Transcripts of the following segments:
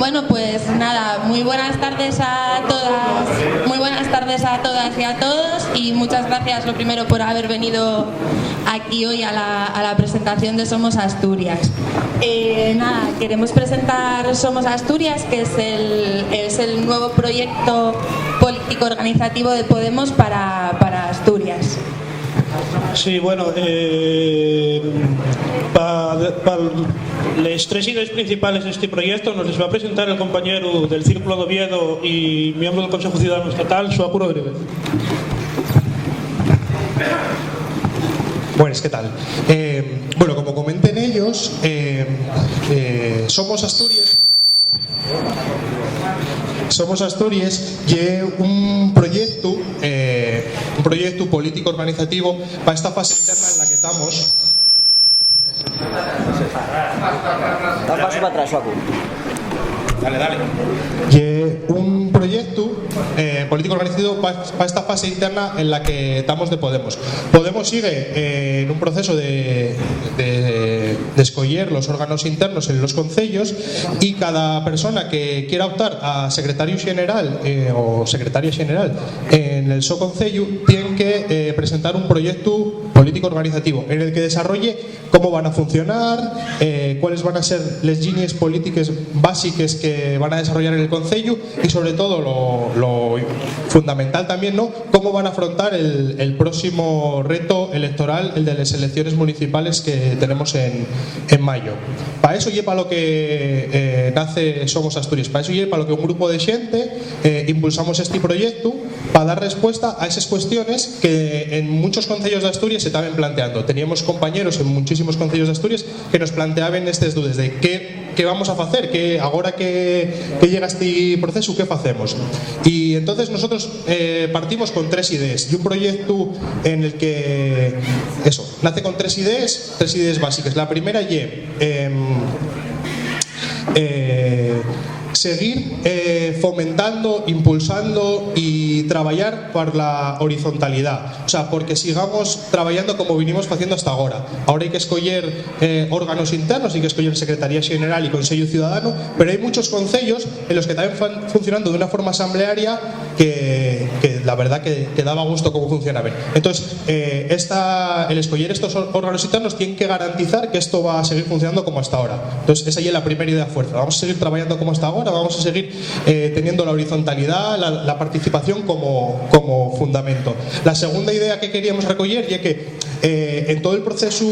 Bueno, pues nada, muy buenas tardes a todas y a todos, y muchas gracias lo primero por haber venido aquí hoy a la presentación de Somos Asturias. Nada, queremos presentar Somos Asturias, que es el nuevo proyecto político organizativo de Podemos para Asturias. Sí, bueno, para las tres ideas principales de este proyecto nos les va a presentar el compañero del Círculo de Oviedo y miembro del Consejo Ciudadano Estatal, Xoacu Rodríguez. Buenas, ¿qué tal? Bueno, como comenten ellos, Somos Asturias y un proyecto político organizativo para esta fase interna en la que estamos. Da un paso para atrás, Xoacu. Dale. Y un proyecto político organizativo para esta fase interna en la que estamos de Podemos. Podemos sigue en un proceso de escoger los órganos internos en los concellos, y cada persona que quiera optar a secretario general o secretaria general en el so concello tiene que presentar un proyecto político organizativo en el que desarrolle cómo van a funcionar, cuáles van a ser las líneas políticas básicas que van a desarrollar en el concello, y sobre todo lo fundamental también, ¿no?, cómo van a afrontar el próximo reto electoral, el de las elecciones municipales que tenemos en mayo. Para eso y para lo que nace Somos Asturias, para eso y para lo que un grupo de gente impulsamos este proyecto para dar respuesta a esas cuestiones que en muchos concellos de Asturias se estaban planteando. Teníamos compañeros en muchísimos concellos de Asturias que nos planteaban estas dudas de qué vamos a hacer, que ahora que llega este proceso, ¿qué hacemos? Y entonces nosotros partimos con tres ideas, y un proyecto en el que nace con tres ideas básicas. La primera seguir fomentando, impulsando y trabajar por la horizontalidad, o sea, porque sigamos trabajando como vinimos haciendo hasta ahora. Ahora hay que escoger órganos internos, hay que escoger Secretaría General y Consejo Ciudadano, pero hay muchos concellos en los que también van funcionando de una forma asamblearia que la verdad que daba gusto cómo funcionaban. Entonces, el escoger estos órganos internos tiene que garantizar que esto va a seguir funcionando como hasta ahora. Entonces, esa ya es la primera idea fuerza. Vamos a seguir trabajando como hasta ahora, vamos a seguir teniendo la horizontalidad, la participación como fundamento. La segunda idea que queríamos recoger es que en todo el proceso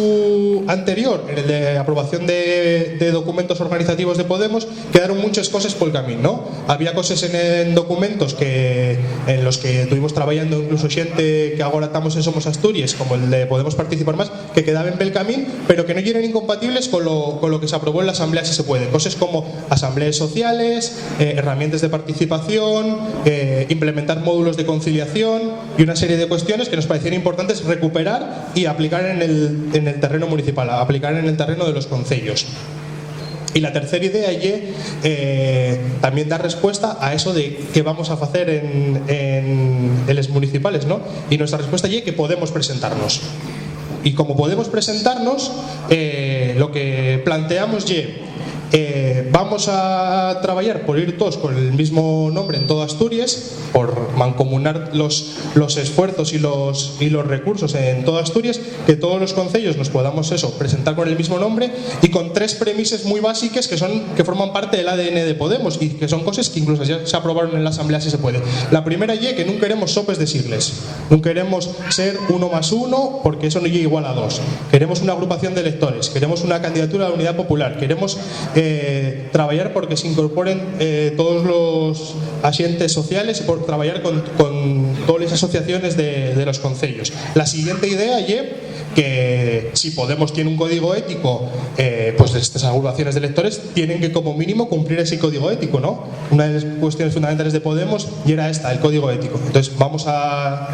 anterior, en el de aprobación de documentos organizativos de Podemos, quedaron muchas cosas por el camino, ¿no? Había cosas en documentos en los que estuvimos trabajando, incluso gente que ahora estamos en Somos Asturias, como el de Podemos Participar Más, que quedaban pel camino, pero que no eran incompatibles con lo que se aprobó en la Asamblea si se puede. Cosas como asambleas sociales, herramientas de participación, implementar módulos de conciliación y una serie de cuestiones que nos parecían importantes recuperar y aplicar en el terreno municipal, aplicar en el terreno de los concellos. Y la tercera idea es también dar respuesta a eso de qué vamos a hacer en los municipales, ¿no? Y nuestra respuesta es que podemos presentarnos. Y como podemos presentarnos, lo que planteamos vamos a trabajar por ir todos con el mismo nombre en toda Asturias, por mancomunar los esfuerzos y los recursos en toda Asturias, que todos los concellos nos podamos presentar con el mismo nombre, y con tres premisas muy básicas que forman parte del ADN de Podemos y que son cosas que incluso ya se aprobaron en la Asamblea si se puede. La primera es que no queremos sopes de sigles, no queremos ser 1+1 porque eso no llega igual a 2. Queremos una agrupación de electores, queremos una candidatura a la Unidad Popular, queremos trabajar porque se incorporen todos los agentes sociales y por trabajar con todas las asociaciones de los concellos. La siguiente idea es que si Podemos tiene un código ético, pues estas agrupaciones de electores tienen que como mínimo cumplir ese código ético, ¿no? Una de las cuestiones fundamentales de Podemos y era esta, el código ético. Entonces vamos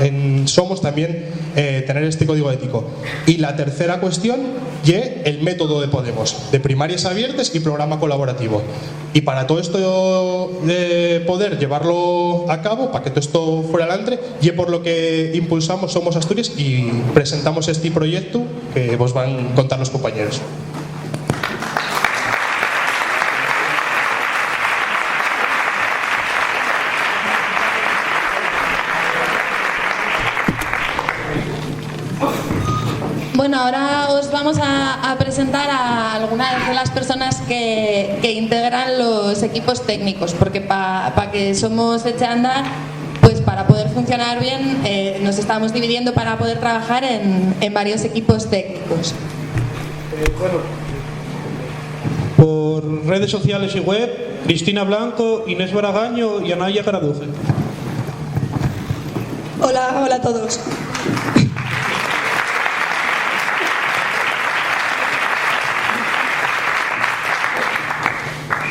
en Somos también tener este código ético. Y la tercera cuestión y el método de Podemos, de primarias abiertas y programa colaborativo. Y para todo esto poder llevarlo a cabo, para que todo esto fuera adelante, y por lo que impulsamos Somos Asturias y presentamos este proyecto que vos van a contar los compañeros. Bueno, pues muchas gracias, Xoacu. Ahora vamos a pasar a la siguiente parte, que es la presentación de los proyectos. Vamos a pasar a la siguiente parte, que es la presentación de los proyectos. Y ahora, pues, ahora os vamos a presentar a algunas de las personas que integran los equipos técnicos, porque para que Somos eche a andar, pues para poder funcionar bien nos estamos dividiendo para poder trabajar en varios equipos técnicos. Por redes sociales y web, Cristina Blanco, Inés Baragaño y Anaya Caraduje. Hola a todos.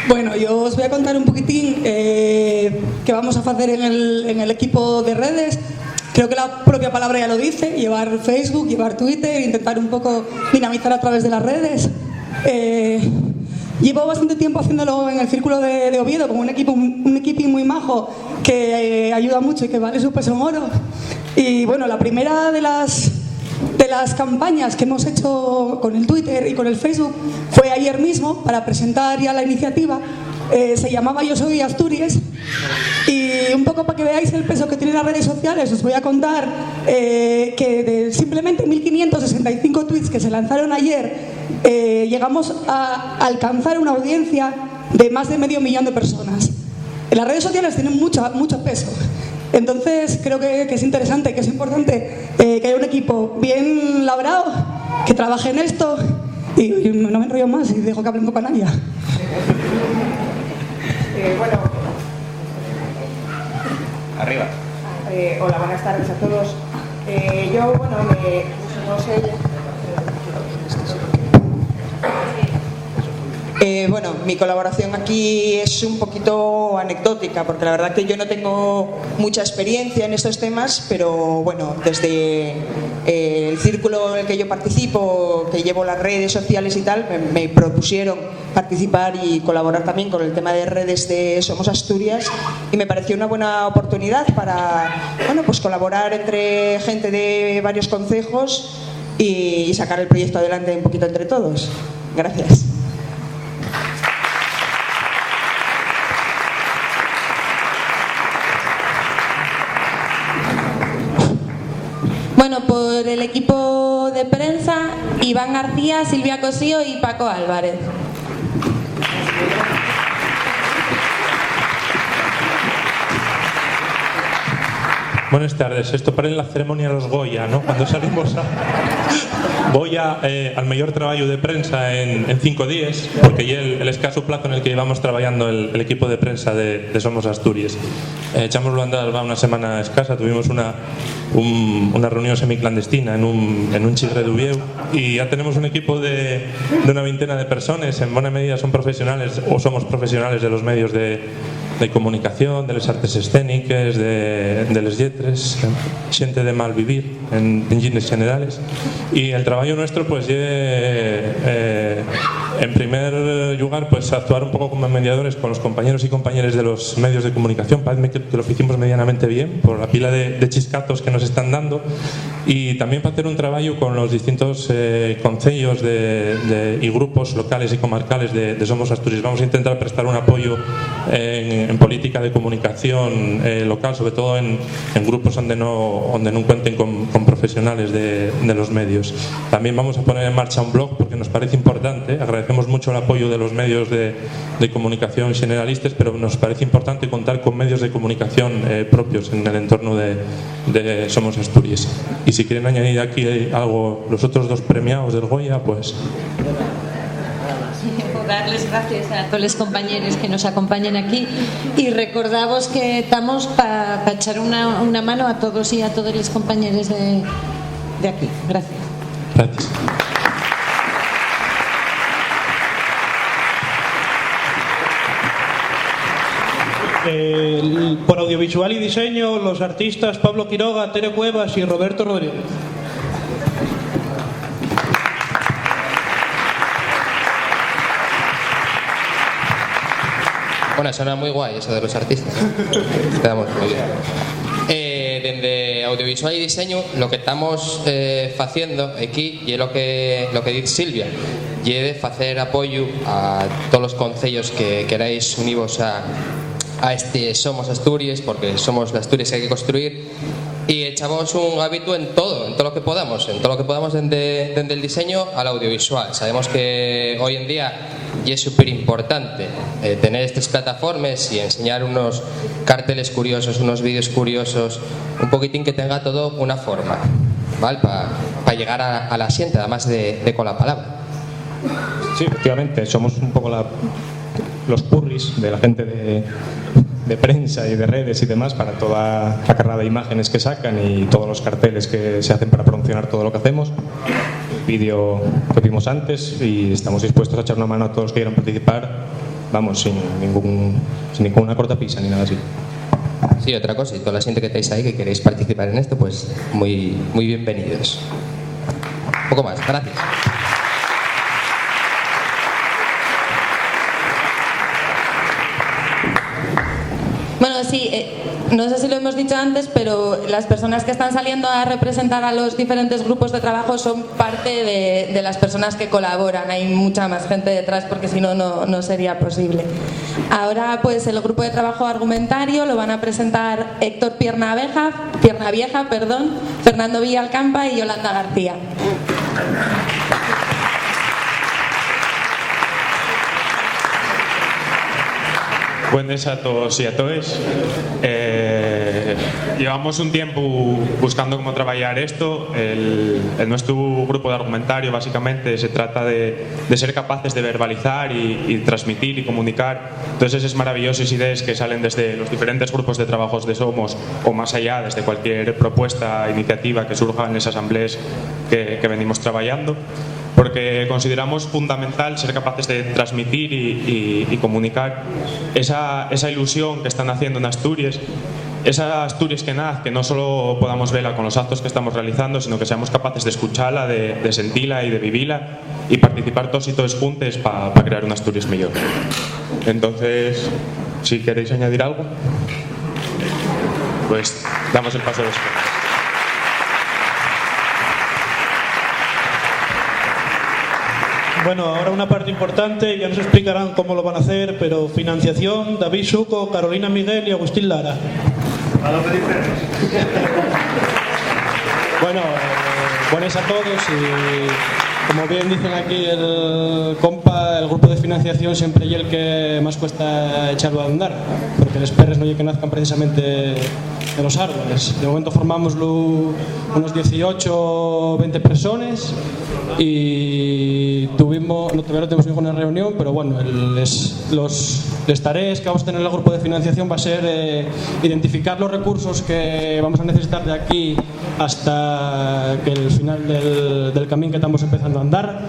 Bueno, yo os voy a contar un poquitín qué vamos a hacer en el equipo de redes. Creo que la propia palabra ya lo dice, llevar Facebook, llevar Twitter, intentar un poco dinamizar a través de las redes. Llevo bastante tiempo haciéndolo en el Círculo de Oviedo con un equipo muy majo que ayuda mucho y que vale su peso en oro. Y bueno, la primera de las campañas que hemos hecho con el Twitter y con el Facebook fue ayer mismo para presentar ya la iniciativa. Se llamaba Yo Soy Asturias, y un poco para que veáis el peso que tienen las redes sociales os voy a contar que de simplemente 1565 tweets que se lanzaron ayer llegamos a alcanzar una audiencia de más de 500.000 de personas. Las redes sociales tienen mucho peso, entonces creo que es interesante, que es importante que haya un equipo bien labrado, que trabaje en esto, y no me enrollo más y dejo que hable un poco a Naya. Bueno, Arriba. hola, buenas tardes a todos. Yo, bueno, no sé. Bueno, mi colaboración aquí es un poquito anecdótica, porque la verdad que yo no tengo mucha experiencia en estos temas, pero bueno, desde el círculo en el que yo participo, que llevo las redes sociales y tal, me propusieron participar y colaborar también con el tema de redes de Somos Asturias, y me pareció una buena oportunidad para, bueno, pues colaborar entre gente de varios concejos y sacar el proyecto adelante un poquito entre todos. Gracias. Bueno, por el equipo de prensa, Iván García, Silvia Cosío y Paco Álvarez. Buenas tardes. Esto para en la ceremonia de los Goya, ¿no? Cuando salimos Goya al mejor trabajo de prensa en 5 días, porque ya el escaso plazo en el que llevamos trabajando el equipo de prensa de Somos Asturias. Echámoslo a andar, va una semana escasa, tuvimos una reunión semiclandestina en un chigre de Uvieu, y ya tenemos un equipo de una veintena de personas. En buena medida son profesionales o somos profesionales de los medios de comunicación, de las artes escénicas, de les lletres, xente de mal vivir en líneas generales, y el trabajo nuestro pues en primer lugar pues actuar un poco como mediadores con los compañeros y compañeras de los medios de comunicación. Parece que lo hicimos medianamente bien por la pila de chiscatos que nos están dando, y también para hacer un trabajo con los distintos concellos y grupos locales y comarcales de Somos Asturias. Vamos a intentar prestar un apoyo en política de comunicación local, sobre todo en grupos donde no cuenten con profesionales de los medios. También vamos a poner en marcha un blog porque nos parece importante. Agradecemos mucho el apoyo de los medios de comunicación generalistas, pero nos parece importante contar con medios de comunicación propios en el entorno de Somos Asturias. Y si quieren añadir aquí algo los otros dos premiados del Goya, pues... Darles gracias a todos los compañeros que nos acompañan aquí, y recordamos que estamos para echar una mano a todos y a todos los compañeros de aquí. Gracias. Gracias. Por audiovisual y diseño, los artistas Pablo Quiroga, Tere Cuevas y Roberto Rodríguez. Bueno, suena muy guay eso de los artistas. Quedamos muy bien. Desde audiovisual y diseño, lo que estamos haciendo aquí, y es lo que dice Silvia, y es de hacer apoyo a todos los concellos que queráis uniros a este Somos Asturias, porque somos las Asturias que hay que construir. y echamos un gabito en todo lo que podamos, desde el diseño al audiovisual. Sabemos que hoy en día, y es súper importante, tener estas plataformas y enseñar unos carteles curiosos, unos vídeos curiosos, un poquitín que tenga todo una forma, ¿vale? Para llegar a la siente, además de con la palabra. Sí, efectivamente, somos un poco los purris de la gente de prensa y de redes y demás para toda la carrera de imágenes que sacan y todos los carteles que se hacen para promocionar todo lo que hacemos. El vídeo que vimos antes, y estamos dispuestos a echar una mano a todos los que quieran participar, vamos, sin ninguna cortapisa ni nada así. Sí, otra cosa, y toda la gente que estáis ahí que queréis participar en esto, pues muy bienvenidos. Un poco más, gracias. Bueno, sí, no sé si lo hemos dicho antes, pero las personas que están saliendo a representar a los diferentes grupos de trabajo son parte de las personas que colaboran. Hay mucha más gente detrás porque si no, no sería posible. Ahora, pues el grupo de trabajo argumentario lo van a presentar Héctor Piernavieja, Fernando Villalcampa y Yolanda García. Buenas a todos y a todas. Llevamos un tiempo buscando cómo trabajar esto. En nuestro grupo de argumentario básicamente se trata de ser capaces de verbalizar y transmitir y comunicar todas esas maravillosas ideas que salen desde los diferentes grupos de trabajos de Somos o más allá, desde cualquier propuesta, iniciativa que surja en esas asambleas que venimos trabajando. Porque consideramos fundamental ser capaces de transmitir y comunicar esa ilusión que están haciendo en Asturias, esa Asturias que nace, que no solo podamos verla con los actos que estamos realizando, sino que seamos capaces de escucharla, de sentirla y de vivirla y participar todos y todos juntos para crear una Asturias mejor. Entonces, si queréis añadir algo, pues damos el paso después. Bueno, ahora una parte importante, ya nos explicarán cómo lo van a hacer, pero financiación, David Suco, Carolina Miguel y Agustín Lara. Bueno, buenas a todos y como bien dicen aquí el compa, el grupo de financiación siempre es el que más cuesta echarlo a andar, porque los perros no hay que nazcan precisamente de los árboles. De momento formamos unos 18 o 20 personas y todavía no tuvimos ninguna reunión, pero bueno, las tareas que vamos a tener en el grupo de financiación va a ser identificar los recursos que vamos a necesitar de aquí hasta que el final del camino que estamos empezando a andar,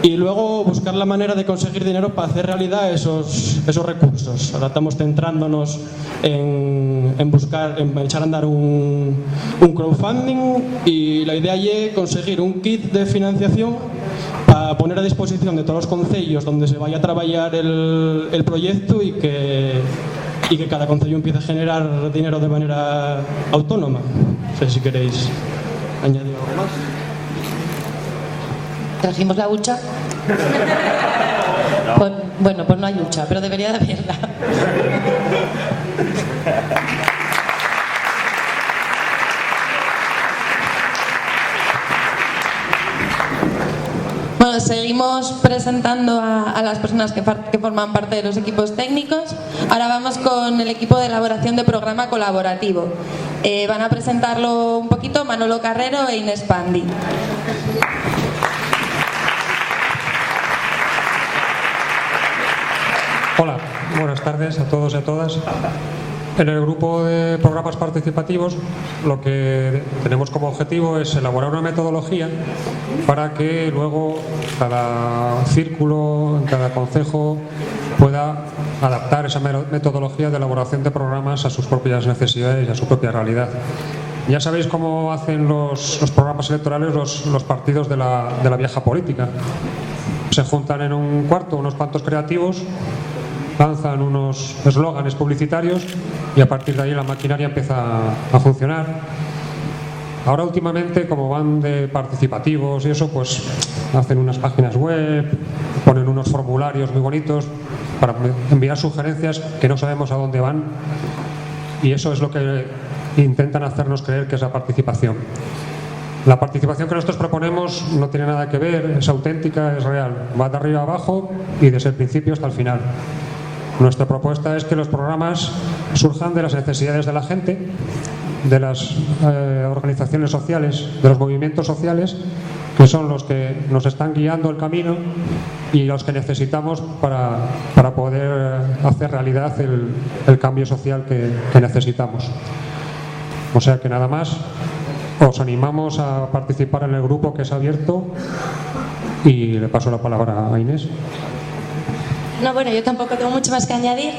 y luego buscar la manera de conseguir dinero para hacer realidad esos recursos. Ahora estamos centrándonos en echar a andar un crowdfunding, y la idea es conseguir un kit de financiación para poner a disposición de todos los concellos donde se vaya a trabajar el proyecto y que cada concello empiece a generar dinero de manera autónoma. No sé si queréis añadir algo más. ¿Trajimos la hucha? No. Bueno, pues no hay hucha, pero debería de haberla. Bueno, seguimos presentando a las personas que forman parte de los equipos técnicos. Ahora vamos con el equipo de elaboración de programa colaborativo. Van a presentarlo un poquito Manolo Carrero e Inés Pandi. Hola, buenas tardes a todos y a todas. En el grupo de programas participativos lo que tenemos como objetivo es elaborar una metodología para que luego cada círculo, cada concejo pueda adaptar esa metodología de elaboración de programas a sus propias necesidades y a su propia realidad. Ya sabéis cómo hacen los programas electorales los partidos de la vieja política. Se juntan en un cuarto unos cuantos creativos, lanzan unos eslóganes publicitarios y a partir de ahí la maquinaria empieza a funcionar. Ahora últimamente, como van de participativos y eso, pues hacen unas páginas web, ponen unos formularios muy bonitos para enviar sugerencias que no sabemos a dónde van, y eso es lo que intentan hacernos creer que es la participación. La participación que nosotros proponemos no tiene nada que ver, es auténtica, es real, va de arriba a abajo y desde el principio hasta el final. Nuestra propuesta es que los programas surjan de las necesidades de la gente, de las organizaciones sociales, de los movimientos sociales, que son los que nos están guiando el camino y los que necesitamos para poder hacer realidad el cambio social que necesitamos. O sea que nada más, os animamos a participar en el grupo que es abierto y le paso la palabra a Inés. No, bueno, yo tampoco tengo mucho más que añadir,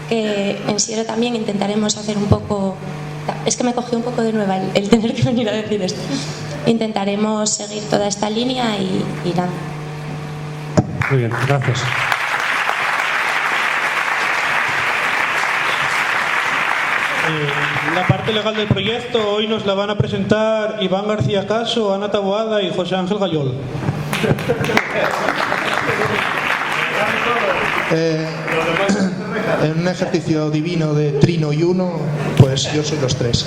que en Siero también intentaremos hacer un poco... Es que me cogió un poco de nueva el tener que venir a decir esto. Intentaremos seguir toda esta línea y nada. Muy bien, gracias. La parte legal del proyecto hoy nos la van a presentar Iván García Caso, Ana Taboada y José Ángel Gayol. En un ejercicio divino de trino y uno, pues yo soy los tres.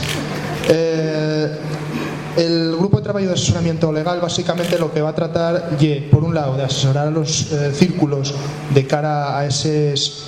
El grupo de trabajo de asesoramiento legal básicamente lo que va a tratar, por un lado, de asesorar a los círculos de cara a esas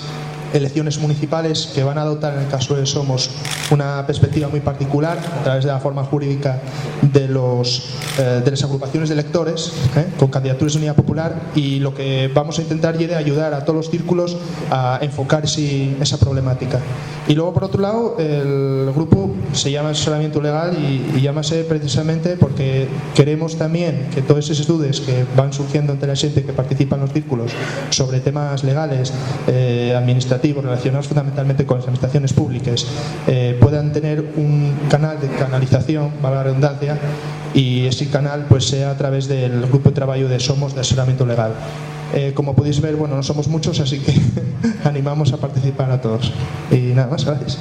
elecciones municipales que van a adoptar, en el caso de Somos, una perspectiva muy particular a través de la forma jurídica de las agrupaciones de electores con candidaturas de unidad popular, y lo que vamos a intentar es ayudar a todos los círculos a enfocar esa problemática. Y luego, por otro lado, el grupo se llama asesoramiento legal y llámase precisamente porque queremos también que todas esas dudas que van surgiendo entre la gente que participa en los círculos sobre temas legales, administrativos, relacionados fundamentalmente con las administraciones públicas, puedan tener un canal de canalización, valga la redundancia, y ese canal pues sea a través del grupo de trabajo de Somos de asesoramiento legal. Como podéis ver, bueno, no somos muchos, así que animamos a participar a todos. Y nada más, gracias.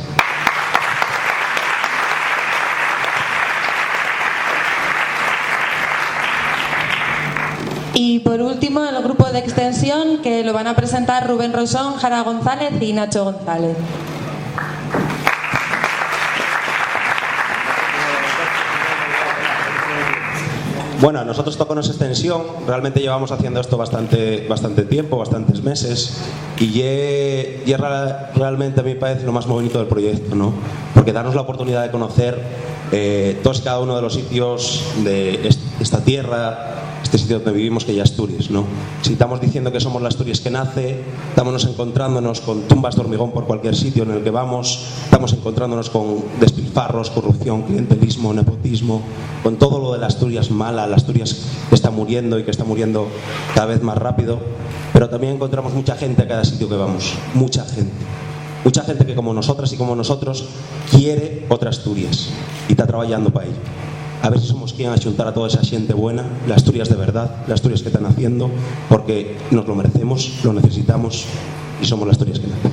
Y por último, el grupo de extensión, que lo van a presentar Rubén Rosón, Jara González y Nacho González. Bueno, nosotros Tóconos Extensión realmente llevamos haciendo esto bastante tiempo, bastantes meses, y realmente a mí me parece lo más bonito del proyecto, ¿no? Porque darnos la oportunidad de conocer todos y cada uno de los sitios de esta tierra, este sitio donde vivimos, que ya Asturias, ¿no? Si estamos diciendo que somos la Asturias que nace, estamos encontrándonos con tumbas de hormigón por cualquier sitio en el que vamos, estamos encontrándonos con despilfarros, corrupción, clientelismo, nepotismo, con todo lo de la Asturias mala, la Asturias que está muriendo y que está muriendo cada vez más rápido, pero también encontramos mucha gente a cada sitio que vamos, mucha gente que como nosotras y como nosotros quiere otra Asturias y está trabajando para ello. A ver si somos quien a xuntar a toda esa xente buena, las Asturias de verdad, las Asturias que están haciendo, porque nos lo merecemos, lo necesitamos y somos las Asturias que nacen.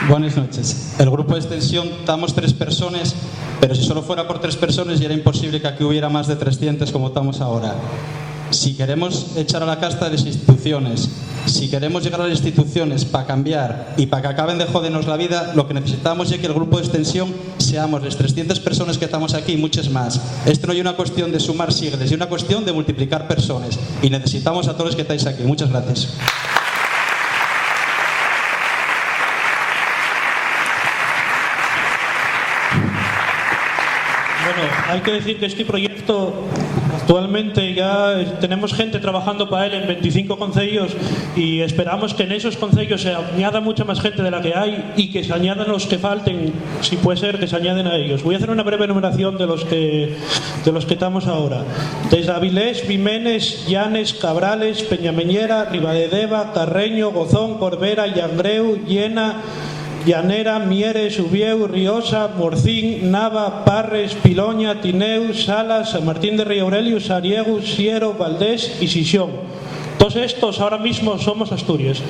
Buenas noches. El grupo de extensión estamos 3 personas, pero si solo fuera por 3 personas ya era imposible que aquí hubiera más de 300 como estamos ahora. Si queremos echar a la casta de las instituciones, si queremos llegar a las instituciones para cambiar y para que acaben de jodernos la vida, lo que necesitamos es que el grupo de extensión seamos las 300 personas que estamos aquí y muchas más. Esto no es una cuestión de sumar siglas, es una cuestión de multiplicar personas, y necesitamos a todos los que estáis aquí. Muchas gracias. Bueno, hay que decir que este proyecto actualmente ya tenemos gente trabajando para él en 25 concellos, y esperamos que en esos concellos se añada mucha más gente de la que hay y que se añadan los que falten, si puede ser que se añaden a ellos. Voy a hacer una breve enumeración de los que estamos ahora. Desde Avilés, Vimenes, Llanes, Cabrales, Peñameñera, Ribadedeva, Carreño, Gozón, Corbera, Llangreu, Llena, Llanera, Mieres, Ubieu, Riosa, Morcín, Nava, Parres, Piloña, Tineu, Salas, San Martín de Rey Aurelio, Sariego, Siero, Valdés y Sisión. Todos estos ahora mismo somos Asturias.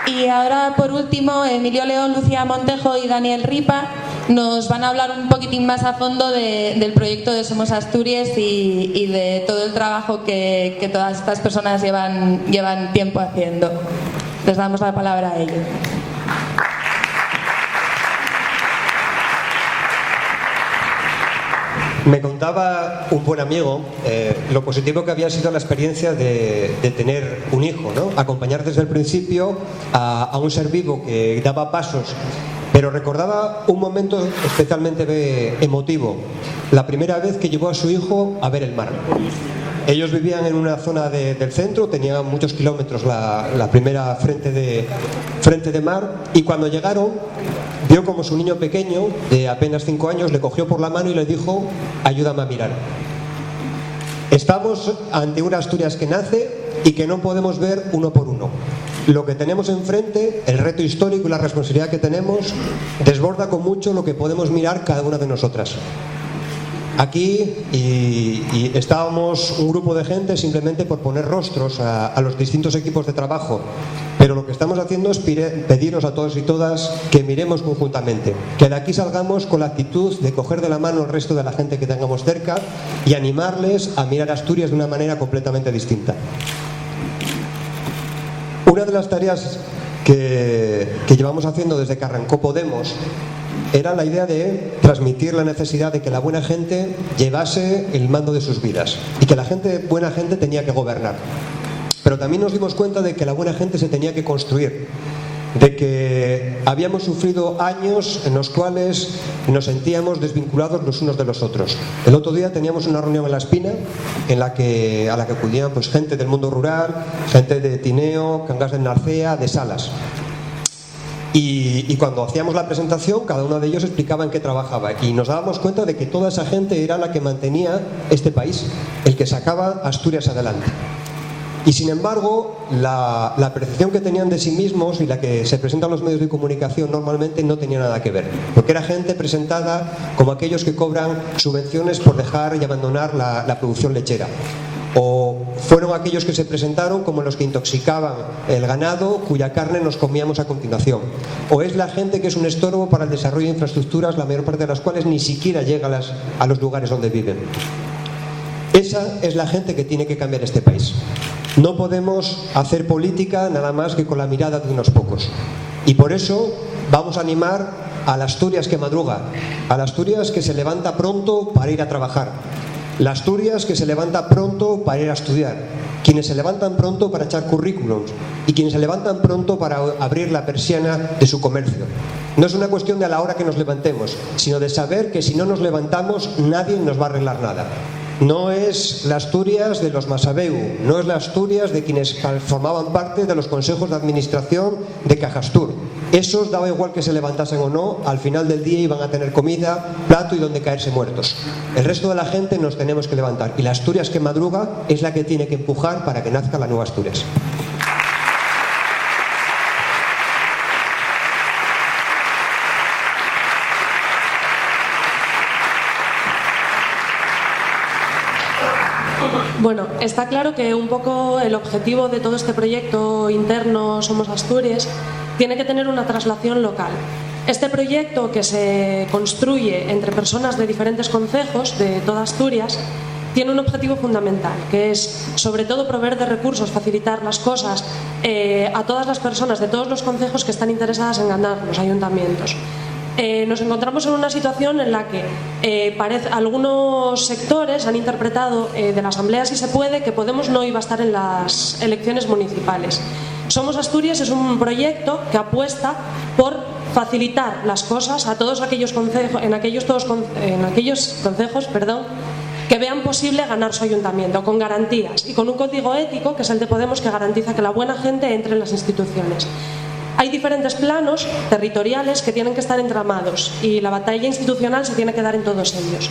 Y ahora, por último, Emilio León, Lucía Montejo y Daniel Ripa, nos van a hablar un poquitín más a fondo del proyecto de Somos Asturias y de todo el trabajo que todas estas personas llevan tiempo haciendo. Les damos la palabra a ellos. Me contaba un buen amigo lo positivo que había sido la experiencia de tener un hijo, ¿no? Acompañar desde el principio a un ser vivo que daba pasos, pero recordaba un momento especialmente emotivo, la primera vez que llevó a su hijo a ver el mar. Ellos vivían en una zona del centro, tenían muchos kilómetros la primera frente de mar, y cuando llegaron vio como su niño pequeño, de apenas 5 años, le cogió por la mano y le dijo: ayúdame a mirar. Estamos ante una Asturias que nace y que no podemos ver uno por uno. Lo que tenemos enfrente, el reto histórico y la responsabilidad que tenemos, desborda con mucho lo que podemos mirar cada una de nosotras. Aquí y estábamos un grupo de gente simplemente por poner rostros a los distintos equipos de trabajo, pero lo que estamos haciendo es pediros a todos y todas que miremos conjuntamente, que de aquí salgamos con la actitud de coger de la mano al resto de la gente que tengamos cerca y animarles a mirar Asturias de una manera completamente distinta. Una de las tareas que llevamos haciendo desde que arrancó Podemos era la idea de transmitir la necesidad de que la buena gente llevase el mando de sus vidas y que la buena gente tenía que gobernar. Pero también nos dimos cuenta de que la buena gente se tenía que construir, de que habíamos sufrido años en los cuales nos sentíamos desvinculados los unos de los otros. El otro día teníamos una reunión en La Espina a la que acudían pues gente del mundo rural, gente de Tineo, Cangas del Narcea, de Salas. Y cuando hacíamos la presentación, cada uno de ellos explicaba en qué trabajaba, y nos dábamos cuenta de que toda esa gente era la que mantenía este país, el que sacaba Asturias adelante. Y sin embargo, la percepción que tenían de sí mismos y la que se presenta en los medios de comunicación normalmente no tenía nada que ver, porque era gente presentada como aquellos que cobran subvenciones por dejar y abandonar la producción lechera. O fueron aquellos que se presentaron como los que intoxicaban el ganado cuya carne nos comíamos a continuación. O es la gente que es un estorbo para el desarrollo de infraestructuras, la mayor parte de las cuales ni siquiera llega a los lugares donde viven. Esa es la gente que tiene que cambiar este país. No podemos hacer política nada más que con la mirada de unos pocos. Y por eso vamos a animar a la Asturias que madruga, a la Asturias que se levanta pronto para ir a trabajar, la Asturias que se levanta pronto para ir a estudiar, quienes se levantan pronto para echar currículums y quienes se levantan pronto para abrir la persiana de su comercio. No es una cuestión de a la hora que nos levantemos, sino de saber que si no nos levantamos nadie nos va a arreglar nada. No es la Asturias de los Masabeu, no es la Asturias de quienes formaban parte de los consejos de administración de Cajastur. Esos, daba igual que se levantasen o no, al final del día iban a tener comida, plato y donde caerse muertos. El resto de la gente nos tenemos que levantar, y la Asturias que madruga es la que tiene que empujar para que nazca la nueva Asturias. Bueno, está claro que un poco el objetivo de todo este proyecto interno Somos Asturias tiene que tener una traslación local. Este proyecto, que se construye entre personas de diferentes concejos de toda Asturias, tiene un objetivo fundamental, que es sobre todo proveer de recursos, facilitar las cosas a todas las personas de todos los concejos que están interesadas en ganar los ayuntamientos. Nos encontramos en una situación en la que algunos sectores han interpretado de la Asamblea Si se puede que Podemos no iba a estar en las elecciones municipales. Somos Asturias es un proyecto que apuesta por facilitar las cosas a todos aquellos concejos, en aquellos concejos, que vean posible ganar su ayuntamiento con garantías y con un código ético que es el de Podemos, que garantiza que la buena gente entre en las instituciones. Hay diferentes planos territoriales que tienen que estar entramados y la batalla institucional se tiene que dar en todos ellos.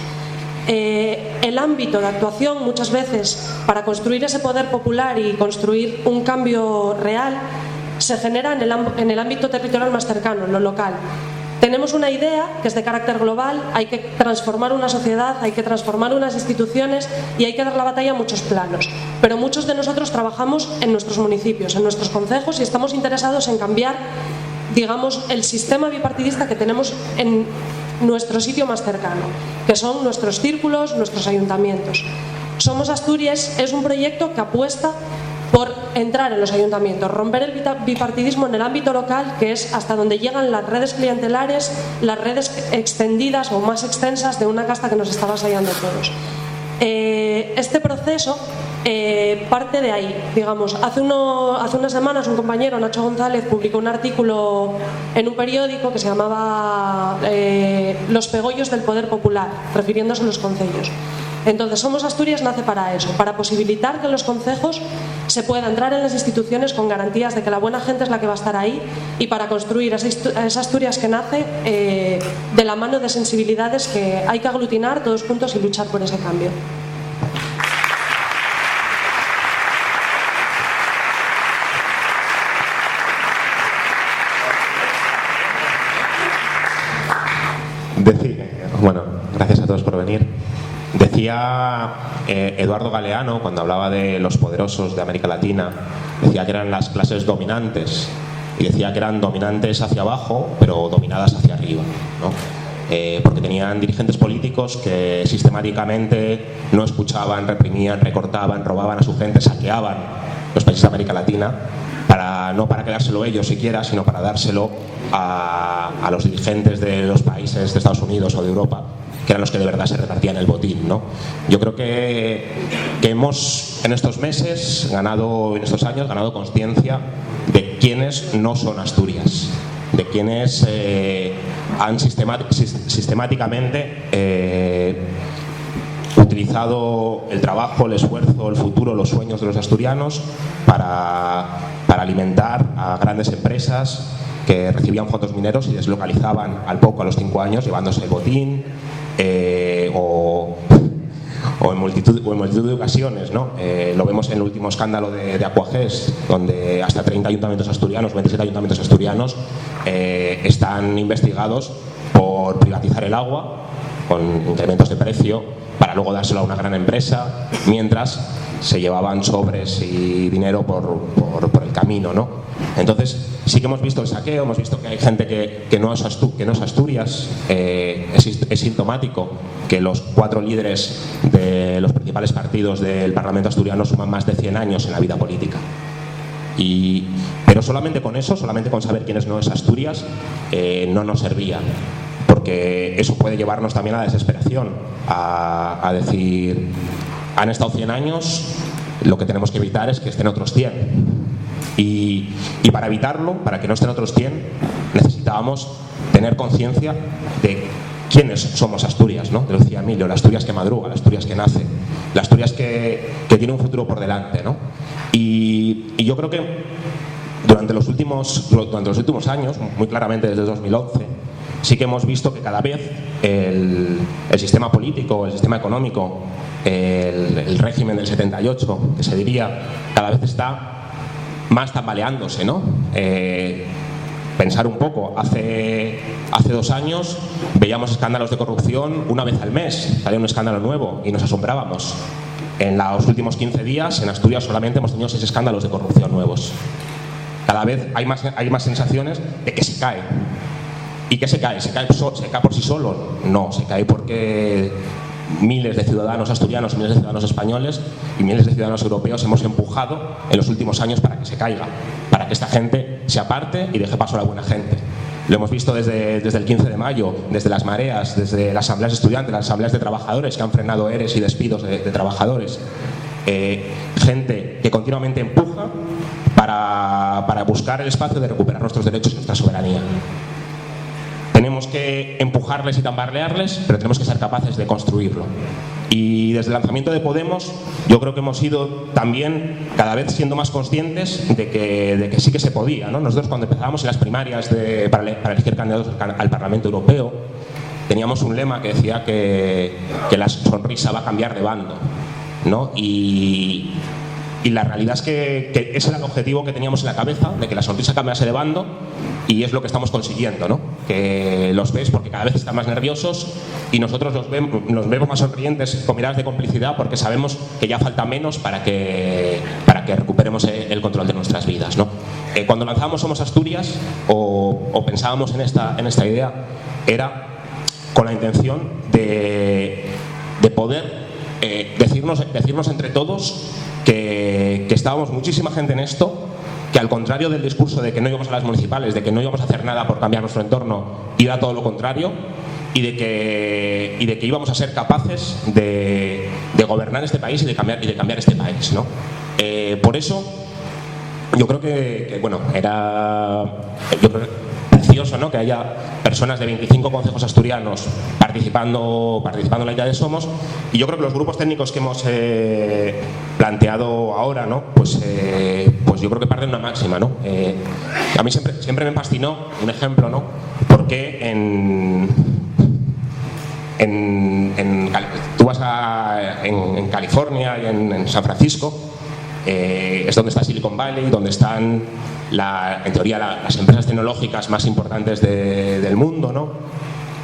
El ámbito de actuación, muchas veces, para construir ese poder popular y construir un cambio real, se genera en el ámbito territorial más cercano, en lo local. Tenemos una idea que es de carácter global, hay que transformar una sociedad, hay que transformar unas instituciones y hay que dar la batalla a muchos planos. Pero muchos de nosotros trabajamos en nuestros municipios, en nuestros concejos, y estamos interesados en cambiar, digamos, el sistema bipartidista que tenemos nuestro sitio más cercano, que son nuestros círculos, nuestros ayuntamientos. Somos Asturias es un proyecto que apuesta por entrar en los ayuntamientos, romper el bipartidismo en el ámbito local, que es hasta donde llegan las redes clientelares, las redes extendidas o más extensas de una casta que nos está avasallando a todos. Este proceso parte de ahí, digamos. Hace unas semanas un compañero, Nacho González, publicó un artículo en un periódico que se llamaba Los pegollos del poder popular, refiriéndose a los concellos. Entonces, Somos Asturias nace para eso, para posibilitar que en los concejos se pueda entrar en las instituciones con garantías de que la buena gente es la que va a estar ahí, y para construir esa Asturias que nace de la mano de sensibilidades que hay que aglutinar todos juntos y luchar por ese cambio. Bueno, gracias a todos por venir. Decía Eduardo Galeano, cuando hablaba de los poderosos de América Latina, decía que eran las clases dominantes, y decía que eran dominantes hacia abajo, pero dominadas hacia arriba, ¿no? Porque tenían dirigentes políticos que sistemáticamente no escuchaban, reprimían, recortaban, robaban a su gente, saqueaban los países de América Latina, no para quedárselo ellos siquiera, sino para dárselo a los dirigentes de los países de Estados Unidos o de Europa, que eran los que de verdad se repartían el botín, ¿no? Yo creo que hemos en estos meses en estos años ganado conciencia de quiénes no son Asturias, de quienes han sistemáticamente utilizado el trabajo, el esfuerzo, el futuro, los sueños de los asturianos para alimentar a grandes empresas que recibían fondos mineros y deslocalizaban al poco, a los 5 años, llevándose el botín, o en multitud de ocasiones, ¿no? Lo vemos en el último escándalo de Aquagés, donde hasta 30 ayuntamientos asturianos, 27 ayuntamientos asturianos están investigados por privatizar el agua con incrementos de precio para luego dárselo a una gran empresa, mientras se llevaban sobres y dinero por el camino, ¿no? Entonces sí que hemos visto el saqueo, hemos visto que hay gente que no es Asturias. Es sintomático que los 4 líderes de los principales partidos del Parlamento asturiano suman más de 100 años en la vida política. Pero solamente con eso, solamente con saber quiénes no es Asturias, no nos servía, porque eso puede llevarnos también a la desesperación, a decir, han estado 100 años, lo que tenemos que evitar es que estén otros 100. Y para evitarlo, para que no estén otros 100, necesitábamos tener conciencia de quiénes somos Asturias, ¿no? Te lo decía Emilio, la Asturias que madruga, la Asturias que nace, la Asturias que tiene un futuro por delante, ¿no? Y yo creo que durante los últimos años, muy claramente desde 2011, sí que hemos visto que cada vez el sistema político, el sistema económico, el régimen del 78, que se diría, cada vez está más tambaleándose, ¿no? Pensar un poco, hace 2 años veíamos escándalos de corrupción una vez al mes, salía un escándalo nuevo y nos asombrábamos. En los últimos 15 días en Asturias solamente hemos tenido 6 escándalos de corrupción nuevos. Cada vez hay más sensaciones de que se cae. ¿Y qué se cae? ¿Se cae por sí solo? No, se cae porque miles de ciudadanos asturianos, miles de ciudadanos españoles y miles de ciudadanos europeos hemos empujado en los últimos años para que se caiga, para que esta gente se aparte y deje paso a la buena gente. Lo hemos visto desde el 15 de mayo, desde las mareas, desde las asambleas de estudiantes, las asambleas de trabajadores que han frenado ERES y despidos de trabajadores. Gente que continuamente empuja para buscar el espacio de recuperar nuestros derechos y nuestra soberanía. Tenemos que empujarles y tambalearles, pero tenemos que ser capaces de construirlo. Y desde el lanzamiento de Podemos, yo creo que hemos ido también cada vez siendo más conscientes de que sí que se podía, ¿no? Nosotros cuando empezábamos en las primarias para elegir candidatos al Parlamento Europeo, teníamos un lema que decía que la sonrisa va a cambiar de bando, ¿no? Y la realidad es que ese era el objetivo que teníamos en la cabeza, de que la sonrisa cambiase de bando, y es lo que estamos consiguiendo, ¿no? Que los ves porque cada vez están más nerviosos y nosotros nos vemos más sonrientes con miradas de complicidad porque sabemos que ya falta menos para que recuperemos el control de nuestras vidas, ¿no? Cuando lanzábamos Somos Asturias o pensábamos en esta idea, era con la intención de poder decirnos entre todos que estábamos muchísima gente en esto, que al contrario del discurso de que no íbamos a las municipales, de que no íbamos a hacer nada por cambiar nuestro entorno, era todo lo contrario, y de que íbamos a ser capaces de gobernar este país y de cambiar este país, ¿no? Por eso yo creo que bueno, era precioso, ¿no?, que haya personas de 25 concejos asturianos participando en la idea de Somos, y yo creo que los grupos técnicos que hemos planteado ahora, ¿no?, pues yo creo que parten una máxima, ¿no? A mí siempre me fascinó un ejemplo, ¿no?, porque tú vas en California y en San Francisco, es donde está Silicon Valley, donde están en teoría las empresas tecnológicas más importantes del mundo, ¿no?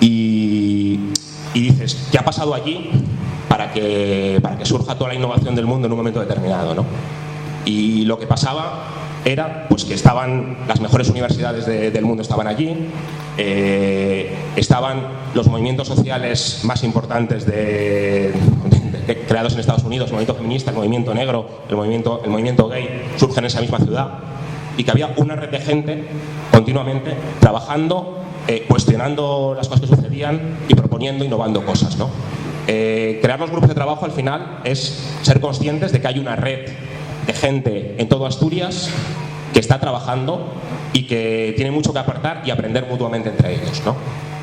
Y dices, ¿qué ha pasado allí para que surja toda la innovación del mundo en un momento determinado, ¿no? Y lo que pasaba era pues que estaban las mejores universidades del mundo estaban allí, estaban los movimientos sociales más importantes creados en Estados Unidos, el movimiento feminista, el movimiento negro, el movimiento gay, surgen en esa misma ciudad, y que había una red de gente continuamente trabajando, cuestionando las cosas que sucedían y proponiendo, innovando cosas, ¿no? Crear los grupos de trabajo al final es ser conscientes de que hay una red de gente en todo Asturias que está trabajando y que tiene mucho que aportar y aprender mutuamente entre ellos, ¿no?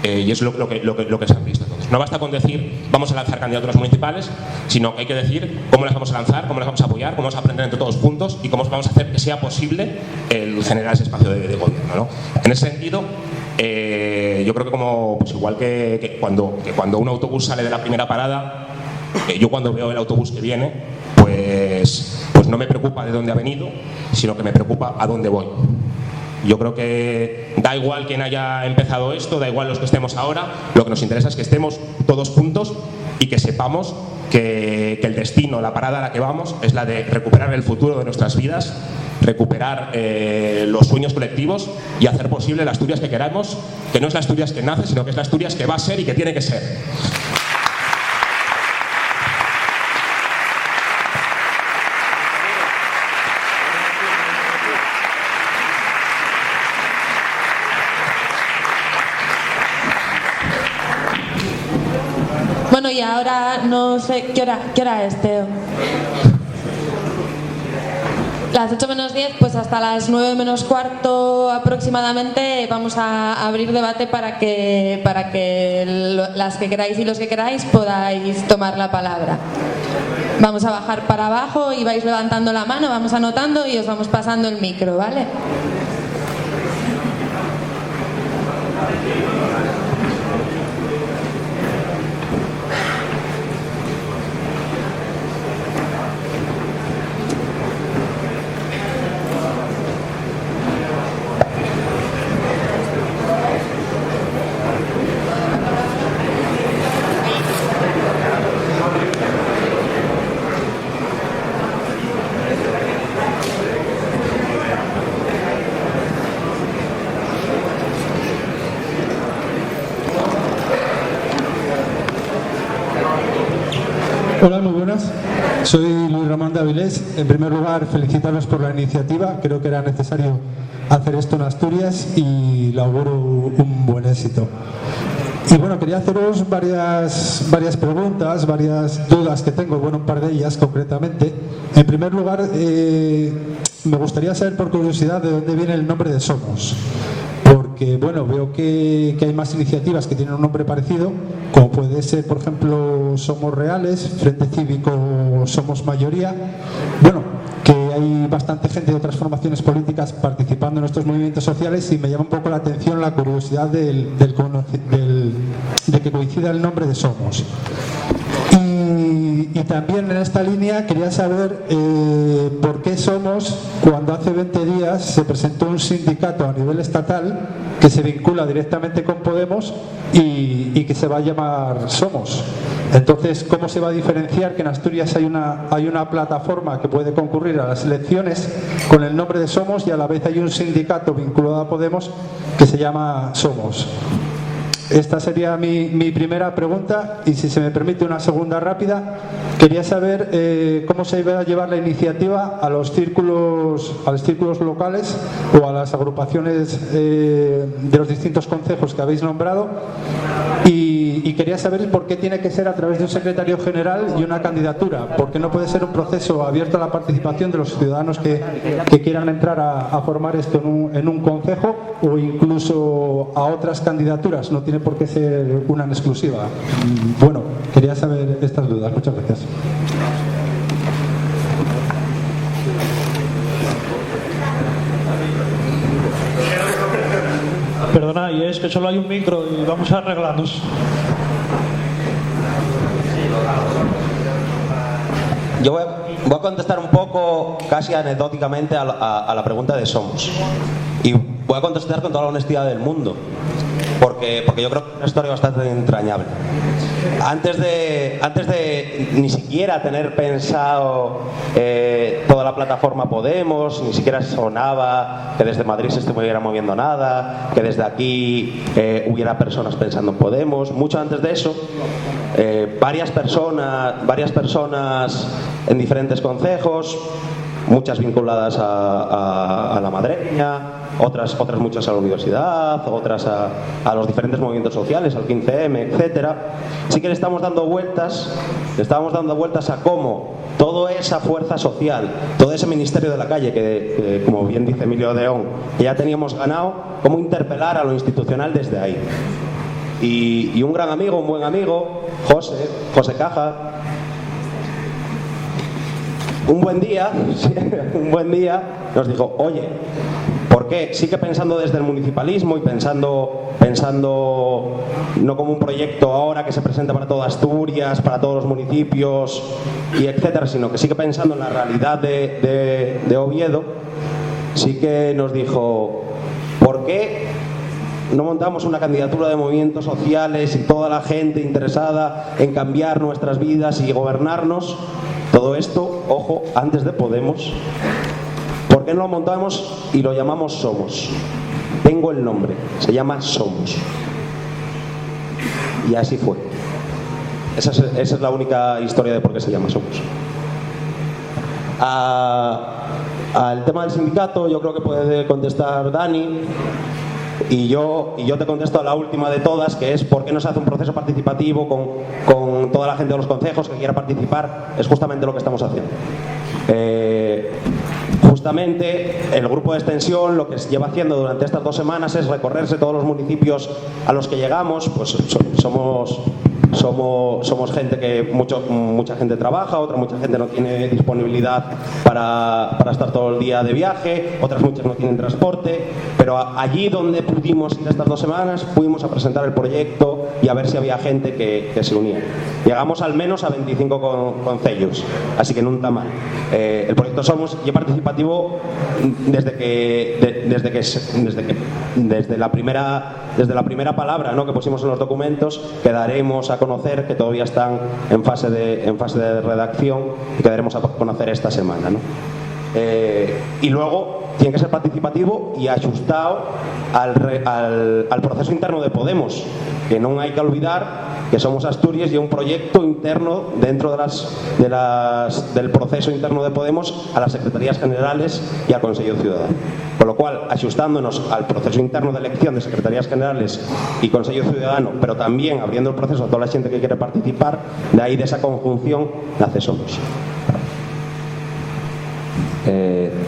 Y es lo que se han visto todos. No basta con decir vamos a lanzar candidaturas municipales, sino que hay que decir cómo las vamos a lanzar, cómo las vamos a apoyar, cómo vamos a aprender entre todos juntos y cómo vamos a hacer que sea posible el generar ese espacio de gobierno, ¿no? En ese sentido, yo creo que pues igual que cuando un autobús sale de la primera parada, yo cuando veo el autobús que viene, pues no me preocupa de dónde ha venido, sino que me preocupa a dónde voy. Yo creo que da igual quién haya empezado esto, da igual los que estemos ahora, lo que nos interesa es que estemos todos juntos y que sepamos que el destino, la parada a la que vamos, es la de recuperar el futuro de nuestras vidas, recuperar los sueños colectivos y hacer posible la Asturias que queramos, que no es la Asturias que nace, sino que es la Asturias que va a ser y que tiene que ser. Bueno, y ahora no sé, ¿qué hora es, Teo? Las 8 menos 10, pues hasta las 9 menos cuarto aproximadamente vamos a abrir debate para que las que queráis y los que queráis podáis tomar la palabra. Vamos a bajar para abajo y vais levantando la mano, vamos anotando y os vamos pasando el micro, ¿vale? Hola, muy buenas. Soy Luis Ramón de Avilés. En primer lugar, felicitaros por la iniciativa. Creo que era necesario hacer esto en Asturias y le auguro un buen éxito. Y bueno, quería haceros varias preguntas, varias dudas que tengo, bueno, un par de ellas concretamente. En primer lugar, me gustaría saber por curiosidad de dónde viene el nombre de Somos. Porque, bueno, veo que hay más iniciativas que tienen un nombre parecido, como puede ser, por ejemplo, Somos Reales, Frente Cívico Somos Mayoría. Bueno, que hay bastante gente de otras formaciones políticas participando en estos movimientos sociales y me llama un poco la atención la curiosidad de que coincida el nombre de Somos. Y también en esta línea quería saber por qué Somos, cuando hace 20 días se presentó un sindicato a nivel estatal que se vincula directamente con Podemos y que se va a llamar Somos. Entonces, ¿cómo se va a diferenciar que en Asturias hay una plataforma que puede concurrir a las elecciones con el nombre de Somos y a la vez hay un sindicato vinculado a Podemos que se llama Somos? esta sería mi primera pregunta, y si se me permite una segunda rápida. Quería saber cómo se iba a llevar la iniciativa a los círculos locales o a las agrupaciones de los distintos concejos que habéis nombrado, y quería saber por qué tiene que ser a través de un secretario general y una candidatura, porque no puede ser un proceso abierto a la participación de los ciudadanos que quieran entrar a formar esto en un concejo, o incluso a otras candidaturas. No tiene por qué ser una en exclusiva. Bueno, quería saber estas dudas. Muchas gracias. Perdona, y es que solo hay un micro y vamos a arreglarnos. Yo voy a contestar un poco, casi anecdóticamente, a la pregunta de Somos. Y voy a contestar con toda la honestidad del mundo, porque yo creo que es una historia bastante entrañable. Antes de ni siquiera tener pensado toda la plataforma Podemos, ni siquiera sonaba que desde Madrid se estuviera moviendo nada, que desde aquí hubiera personas pensando en Podemos. Mucho antes de eso, varias personas en diferentes concejos, muchas vinculadas a la madreña, otras muchas a la universidad, otras a los diferentes movimientos sociales, al 15M, etcétera. Sí que le estamos dando vueltas a cómo toda esa fuerza social, todo ese ministerio de la calle que como bien dice Emilio Deón, que ya teníamos ganado, cómo interpelar a lo institucional desde ahí. Y un gran amigo, un buen amigo, José Caja, un buen día nos dijo: oye, ¿por qué? Sí que pensando desde el municipalismo y pensando no como un proyecto ahora que se presenta para toda Asturias, para todos los municipios y etcétera, sino que sí que pensando en la realidad de Oviedo, sí que nos dijo: ¿por qué no montamos una candidatura de movimientos sociales y toda la gente interesada en cambiar nuestras vidas y gobernarnos? Todo esto, ojo, antes de Podemos. ¿Por qué no lo montamos y lo llamamos Somos? Tengo el nombre, se llama Somos. Y así fue. Esa es la única historia de por qué se llama Somos. Al tema del sindicato, yo creo que puede contestar Dani. Y yo te contesto a la última de todas, que es: ¿por qué no se hace un proceso participativo con toda la gente de los concejos que quiera participar? Es justamente lo que estamos haciendo. Justamente el grupo de extensión lo que se lleva haciendo durante estas 2 semanas es recorrerse todos los municipios a los que llegamos. Pues somos gente que mucha gente trabaja, mucha gente no tiene disponibilidad para estar todo el día de viaje, otras muchas no tienen transporte, pero allí donde pudimos ir estas 2 semanas fuimos a presentar el proyecto y a ver si había gente que se unía. Llegamos al menos a 25 concellos, así que no está mal. El proyecto Somos y es participativo desde la primera palabra, ¿no?, que pusimos en los documentos, que daremos a conocer, que todavía están en fase de redacción y que daremos a conocer esta semana, ¿no? Y luego tiene que ser participativo y ajustado al proceso interno de Podemos, que no hay que olvidar que Somos Asturias y un proyecto interno dentro del proceso interno de Podemos a las secretarías generales y al Consejo Ciudadano. Con lo cual, ajustándonos al proceso interno de elección de secretarías generales y Consejo Ciudadano, pero también abriendo el proceso a toda la gente que quiere participar, de ahí, de esa conjunción, nace Somos.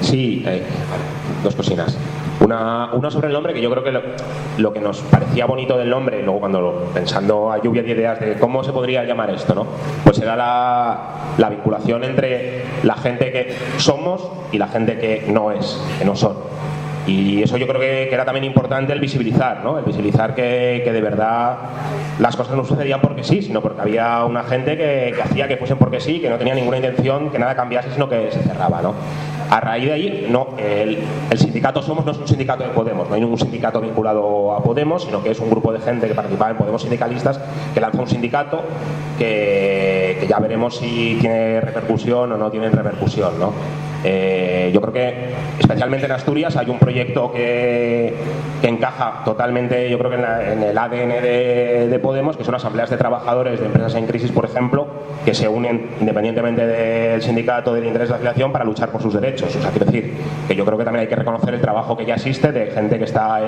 Sí, 2 cosinas. Una sobre el nombre, que yo creo que lo que nos parecía bonito del nombre, luego pensando a lluvia de ideas de cómo se podría llamar esto, ¿no?, pues era la vinculación entre la gente que somos y la gente que no son. Y eso yo creo que era también importante el visibilizar, ¿no? El visibilizar que de verdad las cosas no sucedían porque sí, sino porque había una gente que hacía que fuesen porque sí, que no tenía ninguna intención que nada cambiase, sino que se cerraba, ¿no? A raíz de ahí, no, el sindicato Somos no es un sindicato de Podemos, no hay ningún sindicato vinculado a Podemos, sino que es un grupo de gente que participaba en Podemos Sindicalistas, que lanza un sindicato que ya veremos si tiene repercusión o no tiene repercusión, ¿no? Yo creo que especialmente en Asturias hay un proyecto que que encaja totalmente, yo creo que en el ADN de Podemos, que son asambleas de trabajadores de empresas en crisis, por ejemplo, que se unen independientemente del sindicato, del interés de afiliación, para luchar por sus derechos. O sea, quiero decir que yo creo que también hay que reconocer el trabajo que ya existe de gente que está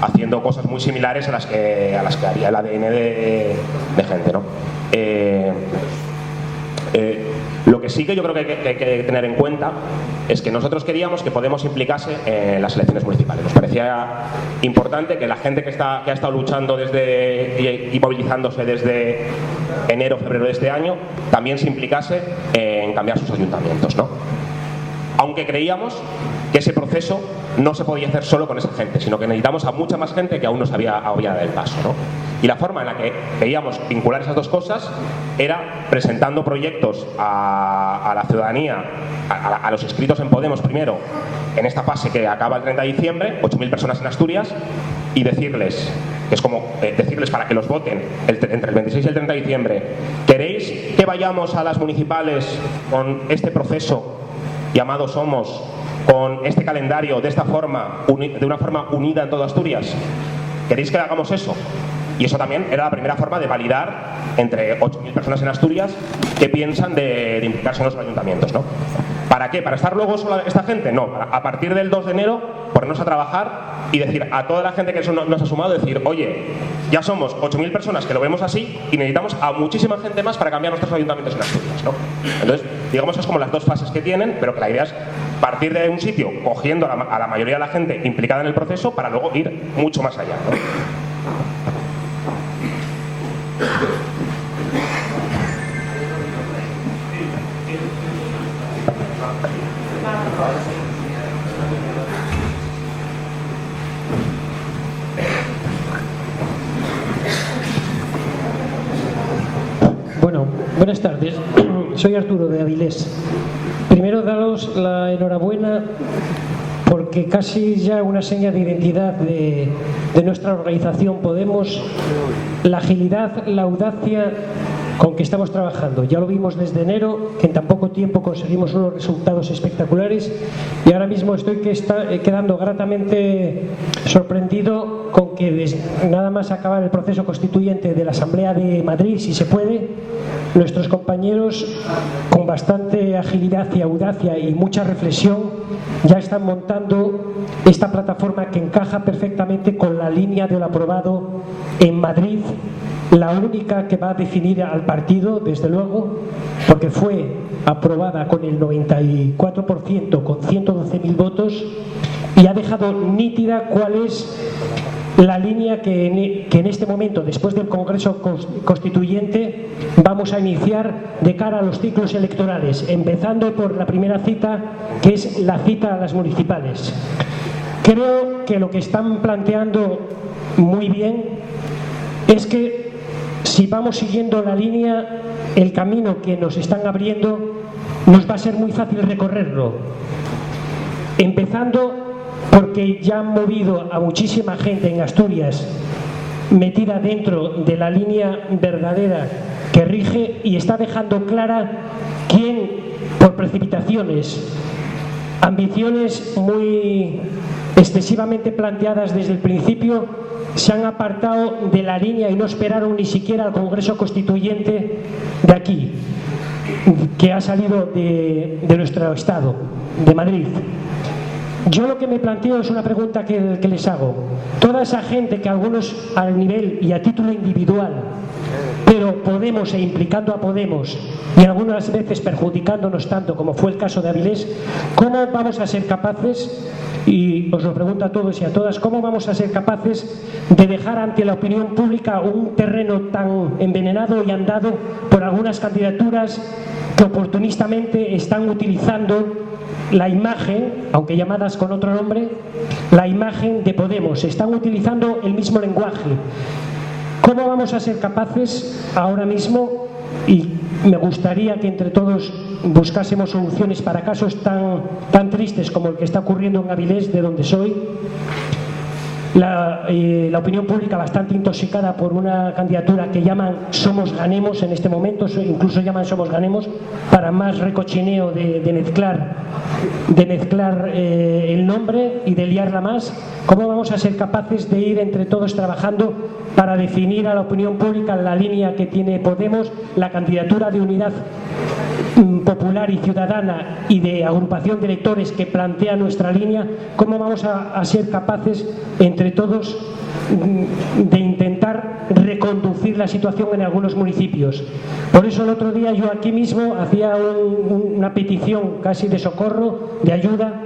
haciendo cosas muy similares a las que haría el ADN de gente, ¿no? Lo que sí que yo creo que hay que tener en cuenta es que nosotros queríamos que Podemos implicase en las elecciones municipales. Nos parecía importante que la gente que ha estado luchando y movilizándose desde enero, febrero de este año también se implicase en cambiar sus ayuntamientos, ¿no? Aunque creíamos que ese proceso no se podía hacer solo con esa gente, sino que necesitamos a mucha más gente que aún no se había dado el paso, ¿no? Y la forma en la que veíamos vincular esas dos cosas era presentando proyectos a la ciudadanía, a los inscritos en Podemos primero, en esta fase que acaba el 30 de diciembre, 8.000 personas en Asturias, y decirles, que es como decirles para que los voten entre el 26 y el 30 de diciembre, ¿queréis que vayamos a las municipales con este proceso llamado Somos, con este calendario, de esta forma, de una forma unida en toda Asturias? ¿Queréis que hagamos eso? Y eso también era la primera forma de validar entre 8.000 personas en Asturias que piensan de implicarse en los ayuntamientos, ¿no? ¿Para qué? ¿Para estar luego solo esta gente? No, a partir del 2 de enero ponernos a trabajar y decir a toda la gente que nos ha sumado, decir, oye, ya somos 8.000 personas que lo vemos así y necesitamos a muchísima gente más para cambiar nuestros ayuntamientos en Asturias, ¿no? Entonces, digamos que es como las dos fases que tienen, pero que la idea es partir de un sitio cogiendo a la mayoría de la gente implicada en el proceso para luego ir mucho más allá, ¿no? Bueno, buenas tardes. Soy Arturo de Avilés. Primero daros la enhorabuena porque casi ya una seña de identidad de nuestra organización Podemos, la agilidad, la audacia con que estamos trabajando. Ya lo vimos desde enero, que en tan poco tiempo conseguimos unos resultados espectaculares, y ahora mismo estoy quedando gratamente sorprendido con que nada más acabar el proceso constituyente de la Asamblea de Madrid, si se puede, nuestros compañeros con bastante agilidad y audacia y mucha reflexión ya están montando esta plataforma que encaja perfectamente con la línea de lo aprobado en Madrid, la única que va a definir al partido, desde luego, porque fue aprobada con el 94%, con 112.000 votos, y ha dejado nítida cuál es la línea que en este momento, después del Congreso Constituyente, vamos a iniciar de cara a los ciclos electorales, empezando por la primera cita, que es la cita a las municipales. Creo que lo que están planteando muy bien es que si vamos siguiendo la línea, el camino que nos están abriendo, nos va a ser muy fácil recorrerlo. Empezando porque ya han movido a muchísima gente en Asturias metida dentro de la línea verdadera que rige y está dejando clara quién, por precipitaciones, ambiciones muy excesivamente planteadas desde el principio, se han apartado de la línea y no esperaron ni siquiera al Congreso Constituyente de aquí, que ha salido de nuestro Estado, de Madrid. Yo lo que me planteo es una pregunta que les hago. Toda esa gente que algunos al nivel y a título individual, pero Podemos e implicando a Podemos y algunas veces perjudicándonos tanto como fue el caso de Avilés, ¿cómo vamos a ser capaces, y os lo pregunto a todos y a todas, cómo vamos a ser capaces de dejar ante la opinión pública un terreno tan envenenado y andado por algunas candidaturas que oportunistamente están utilizando la imagen, aunque llamadas con otro nombre, la imagen de Podemos? Están utilizando el mismo lenguaje. ¿Cómo vamos a ser capaces ahora mismo, y me gustaría que entre todos buscásemos soluciones para casos tan tristes como el que está ocurriendo en Avilés, de donde soy, la opinión pública bastante intoxicada por una candidatura que llaman Somos Ganemos en este momento, incluso llaman Somos Ganemos para más recochineo de mezclar el nombre y de liarla más. ¿Cómo vamos a ser capaces de ir entre todos trabajando para definir a la opinión pública la línea que tiene Podemos, la candidatura de unidad popular y ciudadana y de agrupación de electores que plantea nuestra línea? ¿Cómo vamos a ser capaces entre todos de intentar reconducir la situación en algunos municipios? Por eso el otro día yo aquí mismo hacía una petición casi de socorro, de ayuda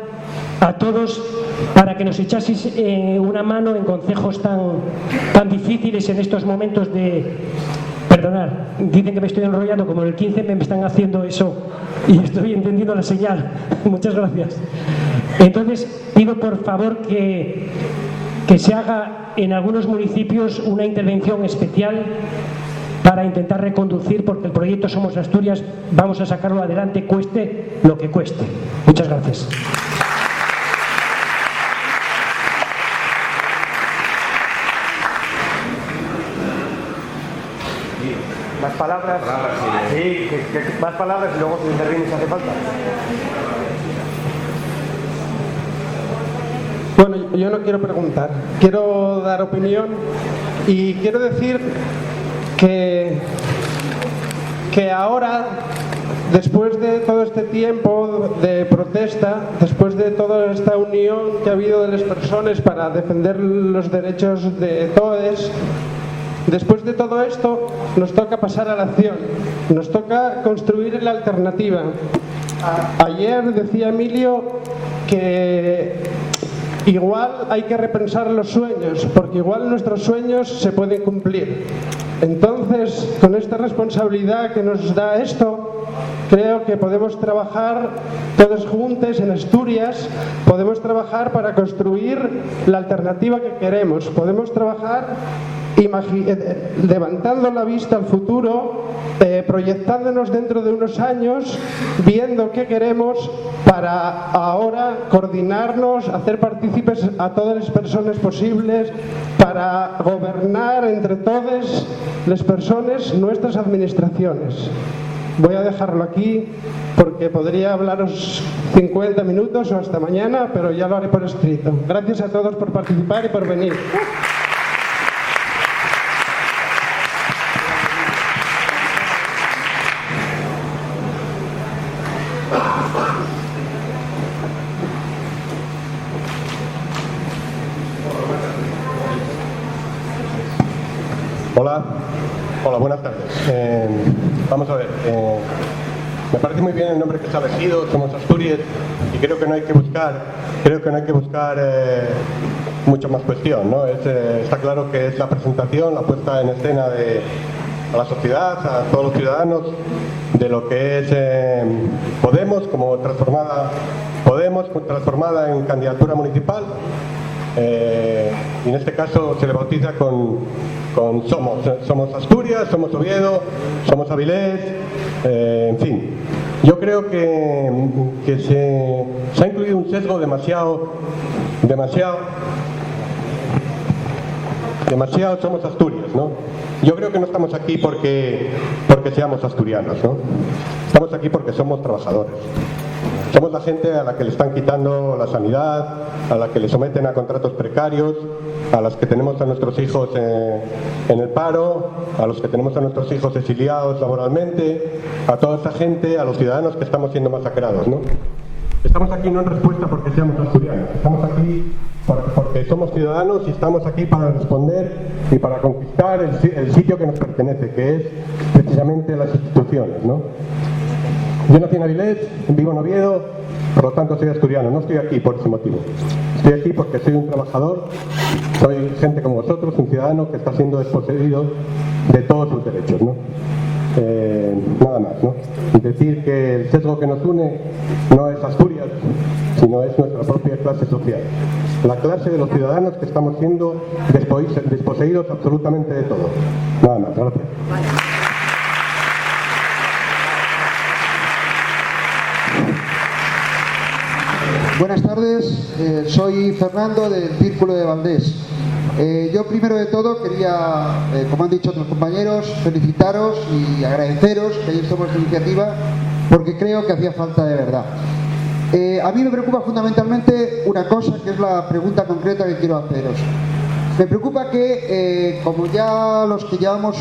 a todos para que nos echaseis una mano en concejos tan difíciles en estos momentos de... Perdonad, dicen que me estoy enrollando, como en el 15 me están haciendo eso y estoy entendiendo la señal. Muchas gracias. Entonces, pido por favor que se haga en algunos municipios una intervención especial para intentar reconducir, porque el proyecto Somos Asturias vamos a sacarlo adelante, cueste lo que cueste. Muchas gracias. Más palabras. Sí, más palabras y luego si interviene si hace falta. Bueno, yo no quiero preguntar, quiero dar opinión y quiero decir que ahora, después de todo este tiempo de protesta, después de toda esta unión que ha habido de las personas para defender los derechos de todos, después de todo esto, nos toca pasar a la acción, nos toca construir la alternativa. Ayer decía Emilio que igual hay que repensar los sueños, porque igual nuestros sueños se pueden cumplir. Entonces, con esta responsabilidad que nos da esto, creo que podemos trabajar todos juntos en Asturias, podemos trabajar para construir la alternativa que queremos, podemos trabajar levantando la vista al futuro, proyectándonos dentro de unos años, viendo qué queremos para ahora coordinarnos, hacer partícipes a todas las personas posibles, para gobernar entre todas las personas nuestras administraciones. Voy a dejarlo aquí porque podría hablaros 50 minutos o hasta mañana, pero ya lo haré por escrito. Gracias a todos por participar y por venir. Hola, buenas tardes. Vamos a ver, me parece muy bien el nombre que se ha elegido, Somos Asturias, y creo que no hay que buscar mucho más cuestión, ¿no? Está claro que es la presentación, la puesta en escena a la sociedad, a todos los ciudadanos, de lo que es Podemos transformada en candidatura municipal. Y en este caso se le bautiza con Somos Asturias, Somos Oviedo, Somos Avilés, en fin. Yo creo que se ha incluido un sesgo demasiado Somos Asturias, ¿no? Yo creo que no estamos aquí porque seamos asturianos, ¿no? Estamos aquí porque somos trabajadores. Somos la gente a la que le están quitando la sanidad, a la que le someten a contratos precarios, a las que tenemos a nuestros hijos en el paro, a los que tenemos a nuestros hijos exiliados laboralmente, a toda esa gente, a los ciudadanos que estamos siendo masacrados, ¿no? Estamos aquí no en respuesta porque seamos asturianos, estamos aquí porque somos ciudadanos y estamos aquí para responder y para conquistar el sitio que nos pertenece, que es precisamente las instituciones, ¿no? Yo nací en Avilés, vivo en Oviedo, por lo tanto soy asturiano. No estoy aquí por ese motivo. Estoy aquí porque soy un trabajador, soy gente como vosotros, un ciudadano que está siendo desposeído de todos sus derechos, ¿no? Nada más, ¿no? Y decir que el sesgo que nos une no es Asturias, sino es nuestra propia clase social. La clase de los ciudadanos que estamos siendo desposeídos absolutamente de todo. Nada más, gracias. Buenas tardes, soy Fernando del Círculo de Valdés. Yo primero de todo quería, como han dicho otros compañeros, felicitaros y agradeceros que hayáis tomado esta iniciativa porque creo que hacía falta de verdad. A mí me preocupa fundamentalmente una cosa, que es la pregunta concreta que quiero haceros. Me preocupa que, como ya los que llevamos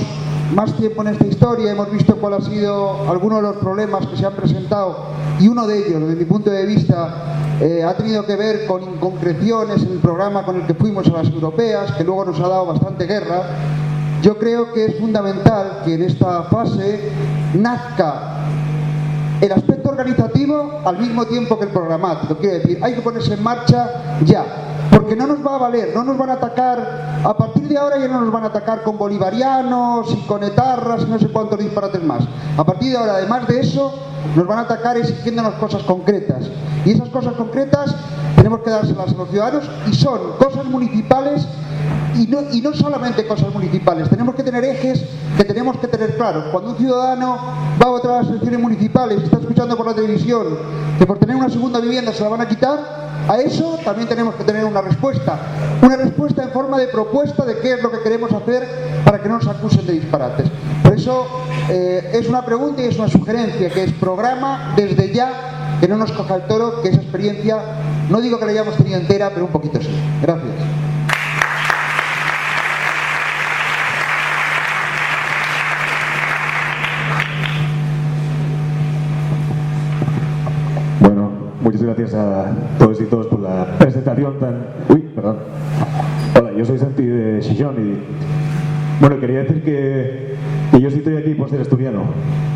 más tiempo en esta historia hemos visto cuál ha sido algunos de los problemas que se han presentado, y uno de ellos, desde mi punto de vista, ha tenido que ver con inconcreciones en el programa con el que fuimos a las europeas, que luego nos ha dado bastante guerra. Yo creo que es fundamental que en esta fase nazca el aspecto organizativo al mismo tiempo que el programático. Quiero decir, hay que ponerse en marcha ya, porque no nos va a valer, no nos van a atacar, a partir de ahora ya no nos van a atacar con bolivarianos y con etarras y no sé cuántos disparates más. A partir de ahora, además de eso, nos van a atacar exigiéndonos cosas concretas. Y esas cosas concretas tenemos que dárselas a los ciudadanos, y son cosas municipales, y no solamente cosas municipales. Tenemos que tener ejes que tenemos que tener claros. Cuando un ciudadano va a votar a las elecciones municipales y está escuchando por la televisión que por tener una segunda vivienda se la van a quitar, a eso también tenemos que tener una respuesta en forma de propuesta de qué es lo que queremos hacer para que no nos acusen de disparates. Por eso es una pregunta y es una sugerencia, que es programa desde ya, que no nos coja el toro, que esa experiencia, no digo que la hayamos tenido entera, pero un poquito sí. Gracias. Bueno, muchas gracias a todos y todas por la presentación tan... Uy, perdón. Hola, yo soy Santi de Xixón y... Bueno, quería decir que yo sí estoy aquí por ser asturiano,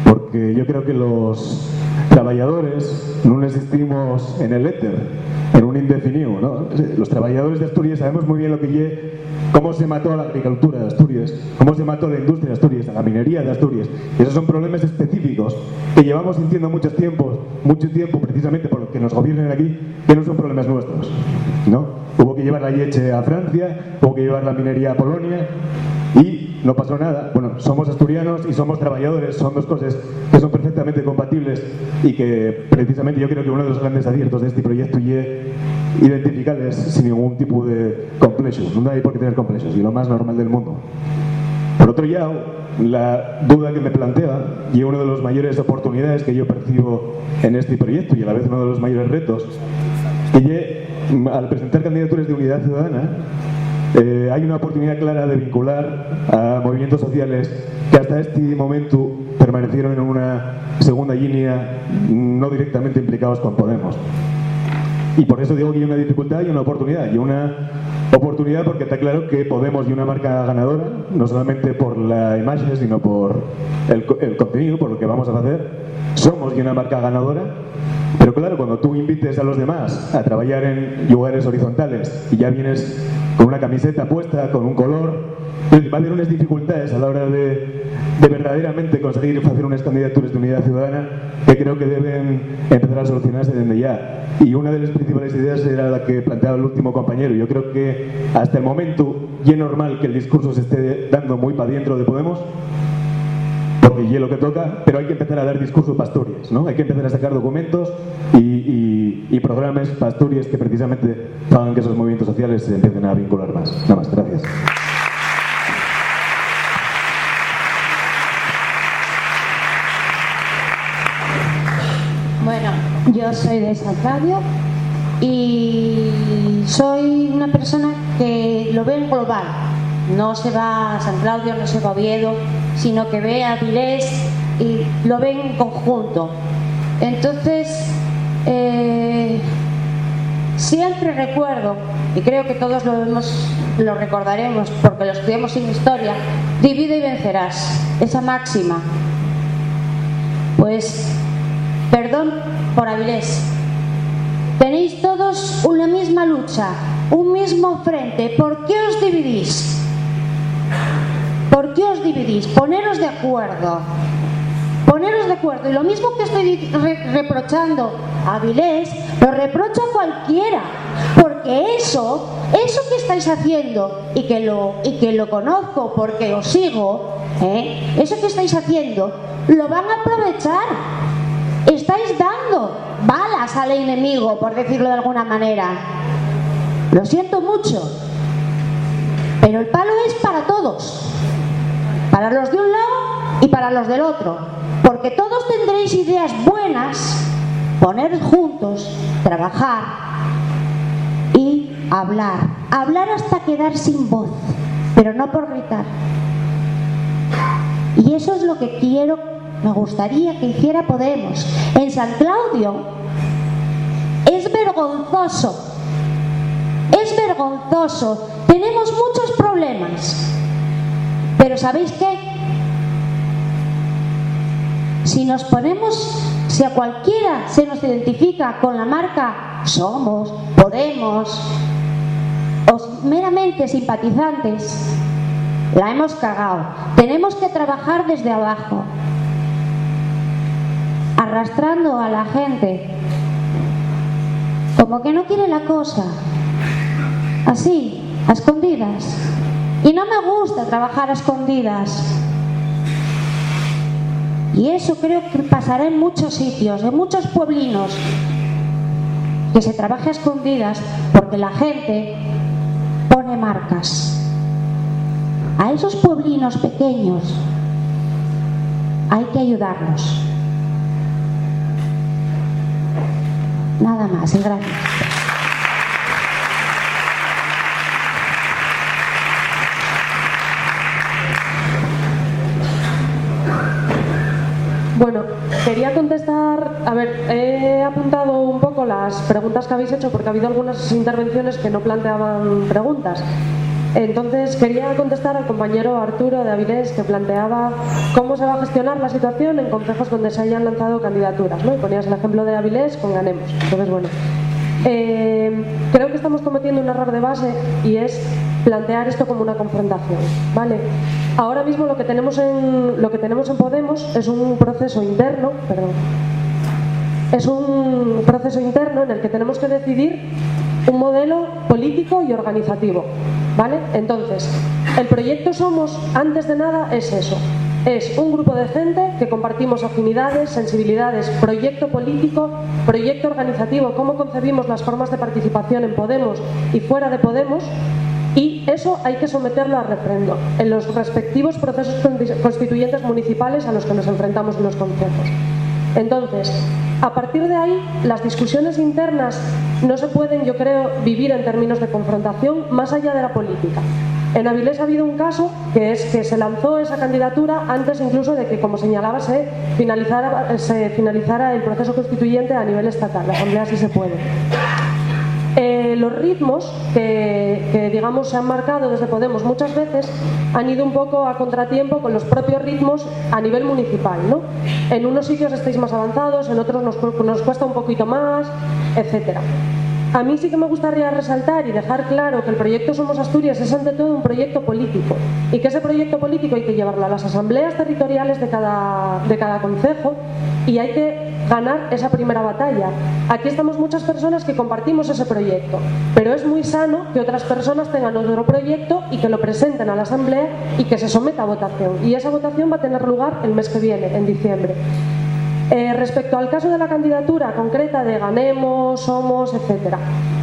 porque yo creo que los trabajadores no existimos en el éter, en un indefinido, ¿no? Los trabajadores de Asturias sabemos muy bien lo que lle, cómo se mató a la agricultura de Asturias, cómo se mató a la industria de Asturias, a la minería de Asturias. Y esos son problemas específicos que llevamos sintiendo mucho tiempo precisamente por lo que nos gobiernan aquí, que no son problemas nuestros, ¿no? Hubo que llevar la leche a Francia, hubo que llevar la minería a Polonia y no pasó nada. Bueno, somos asturianos y somos trabajadores, son dos cosas que son perfectamente compatibles y que precisamente yo creo que uno de los grandes aciertos de este proyecto es identificarles sin ningún tipo de complejos. No hay por qué tener complejos, y lo más normal del mundo. Por otro lado, la duda que me plantea y una de las mayores oportunidades que yo percibo en este proyecto y a la vez uno de los mayores retos, que al presentar candidaturas de unidad ciudadana hay una oportunidad clara de vincular a movimientos sociales que hasta este momento permanecieron en una segunda línea, no directamente implicados con Podemos. Y por eso digo que hay una dificultad y una oportunidad. Y una oportunidad porque está claro que Podemos y una marca ganadora, no solamente por la imagen, sino por el contenido, por lo que vamos a hacer. Somos y una marca ganadora. Pero claro, cuando tú invites a los demás a trabajar en lugares horizontales y ya vienes con una camiseta puesta, con un color, va a haber unas dificultades a la hora de verdaderamente conseguir hacer unas candidaturas de unidad ciudadana que creo que deben empezar a solucionarse desde ya. Y una de las principales ideas era la que planteaba el último compañero. Yo creo que hasta el momento ya es normal que el discurso se esté dando muy para dentro de Podemos, porque ya es lo que toca, pero hay que empezar a dar discurso para Asturias, ¿no? Hay que empezar a sacar documentos y programas para Asturias que precisamente hagan que esos movimientos sociales se empiecen a vincular más. Nada más, gracias. Bueno, yo soy de San Claudio y soy una persona que lo ve en global. No se va a San Claudio, no se va a Oviedo, sino que ve a Avilés y lo ve en conjunto. Entonces, siempre recuerdo, y creo que todos lo recordaremos porque lo estudiamos en historia, divide y vencerás, esa máxima. Pues, perdón por Avilés, tenéis todos una misma lucha, un mismo frente. ¿Por qué os dividís? ¿Por qué os dividís? Poneros de acuerdo. Poneros de acuerdo. Y lo mismo que estoy reprochando a Avilés, lo reprocho a cualquiera. Porque eso que estáis haciendo, y que lo conozco porque os sigo, eso que estáis haciendo, lo van a aprovechar. Estáis dando balas buenas al enemigo, por decirlo de alguna manera. Lo siento mucho, pero el palo es para todos, para los de un lado y para los del otro, porque todos tendréis ideas buenas, poner juntos, trabajar y hablar hasta quedar sin voz, pero no por gritar. Y eso es lo que me gustaría que hiciera Podemos. En San Claudio es vergonzoso. Es vergonzoso. Tenemos muchos problemas. Pero ¿sabéis qué? Si a cualquiera se nos identifica con la marca Somos, Podemos o meramente simpatizantes, la hemos cagado. Tenemos que trabajar desde abajo, arrastrando a la gente como que no quiere la cosa, así, a escondidas. Y no me gusta trabajar a escondidas. Y eso creo que pasará en muchos sitios, en muchos pueblinos, que se trabaje a escondidas porque la gente pone marcas. A esos pueblinos pequeños hay que ayudarlos. Nada más, y gracias. Bueno, quería contestar, he apuntado un poco las preguntas que habéis hecho porque ha habido algunas intervenciones que no planteaban preguntas. Entonces quería contestar al compañero Arturo de Avilés, que planteaba cómo se va a gestionar la situación en concejos donde se hayan lanzado candidaturas, ¿no? Y ponías el ejemplo de Avilés con Ganemos. Entonces, bueno, creo que estamos cometiendo un error de base y es plantear esto como una confrontación, ¿vale? Ahora mismo lo que tenemos en Podemos es un proceso interno, en el que tenemos que decidir un modelo político y organizativo, ¿vale? Entonces, el proyecto Somos, antes de nada, es eso. Es un grupo de gente que compartimos afinidades, sensibilidades, proyecto político, proyecto organizativo, cómo concebimos las formas de participación en Podemos y fuera de Podemos, y eso hay que someterlo a referendo en los respectivos procesos constituyentes municipales a los que nos enfrentamos en los concejos. Entonces, a partir de ahí, las discusiones internas no se pueden, yo creo, vivir en términos de confrontación más allá de la política. En Avilés ha habido un caso que es que se lanzó esa candidatura antes incluso de que, como señalaba, se finalizara el proceso constituyente a nivel estatal. La Asamblea sí se puede. Los ritmos que digamos se han marcado desde Podemos muchas veces han ido un poco a contratiempo con los propios ritmos a nivel municipal, ¿no? En unos sitios estáis más avanzados, en otros nos cuesta un poquito más, etcétera. A mí sí que me gustaría resaltar y dejar claro que el proyecto Somos Asturias es ante todo un proyecto político y que ese proyecto político hay que llevarlo a las asambleas territoriales de cada concejo y hay que ganar esa primera batalla. Aquí estamos muchas personas que compartimos ese proyecto, pero es muy sano que otras personas tengan otro proyecto y que lo presenten a la asamblea y que se someta a votación. Y esa votación va a tener lugar el mes que viene, en diciembre. Respecto al caso de la candidatura concreta de Ganemos, Somos, etc.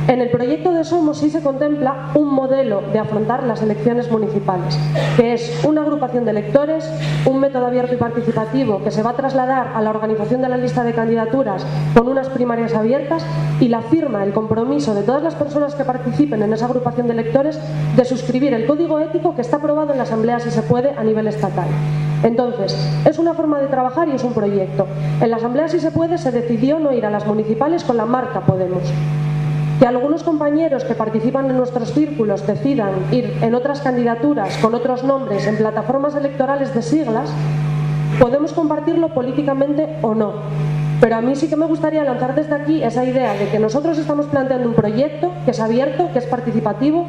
En el proyecto de Somos sí se contempla un modelo de afrontar las elecciones municipales, que es una agrupación de electores, un método abierto y participativo que se va a trasladar a la organización de la lista de candidaturas con unas primarias abiertas y la firma, el compromiso de todas las personas que participen en esa agrupación de electores de suscribir el código ético que está aprobado en la Asamblea, si se puede, a nivel estatal. Entonces, es una forma de trabajar y es un proyecto. En la Asamblea, si se puede, se decidió no ir a las municipales con la marca Podemos. Que algunos compañeros que participan en nuestros círculos decidan ir en otras candidaturas con otros nombres en plataformas electorales de siglas, podemos compartirlo políticamente o no. Pero a mí sí que me gustaría lanzar desde aquí esa idea de que nosotros estamos planteando un proyecto que es abierto, que es participativo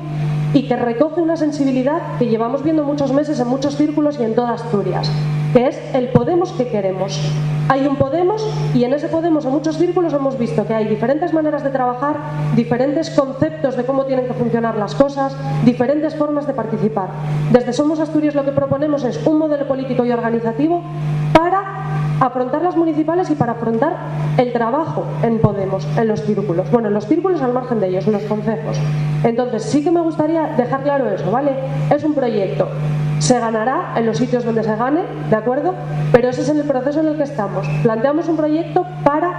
y que recoge una sensibilidad que llevamos viendo muchos meses en muchos círculos y en toda Asturias, que es el Podemos que queremos. Hay un Podemos y en ese Podemos en muchos círculos hemos visto que hay diferentes maneras de trabajar, diferentes conceptos de cómo tienen que funcionar las cosas, diferentes formas de participar. Desde Somos Asturias lo que proponemos es un modelo político y organizativo para afrontar las municipales y para afrontar el trabajo en Podemos, en los círculos. Bueno, en los círculos al margen de ellos, en los concejos. Entonces, sí que me gustaría dejar claro eso, ¿vale? Es un proyecto. Se ganará en los sitios donde se gane, ¿de acuerdo? Pero ese es el proceso en el que estamos. Planteamos un proyecto para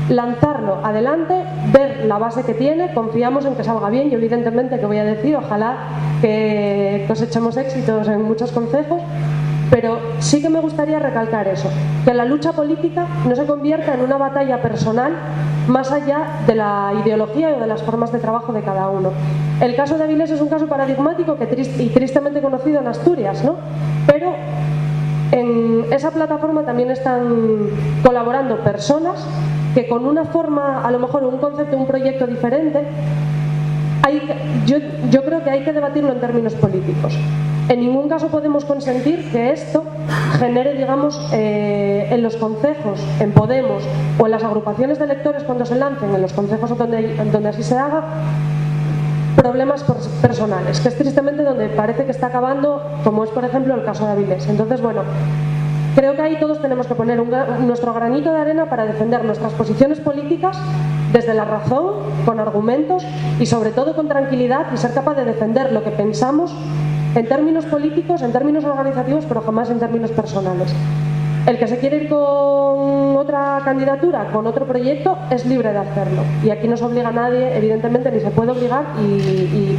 lanzarlo adelante, ver la base que tiene, confiamos en que salga bien y evidentemente, que voy a decir, ojalá que cosechemos éxitos en muchos concejos, pero sí que me gustaría recalcar eso, que la lucha política no se convierta en una batalla personal más allá de la ideología o de las formas de trabajo de cada uno. El caso de Avilés es un caso paradigmático y tristemente conocido en Asturias, ¿no? Pero en esa plataforma también están colaborando personas que con una forma, a lo mejor un concepto, un proyecto diferente, yo creo que hay que debatirlo en términos políticos. En ningún caso podemos consentir que esto genere, digamos, en los concejos, en Podemos o en las agrupaciones de electores cuando se lancen en los concejos donde así se haga, problemas personales, que es tristemente donde parece que está acabando, como es por ejemplo el caso de Avilés. Entonces, bueno, creo que ahí todos tenemos que poner nuestro granito de arena para defender nuestras posiciones políticas desde la razón, con argumentos y sobre todo con tranquilidad, y ser capaz de defender lo que pensamos en términos políticos, en términos organizativos, pero jamás en términos personales. El que se quiere ir con otra candidatura, con otro proyecto, es libre de hacerlo. Y aquí no se obliga a nadie, evidentemente, ni se puede obligar, y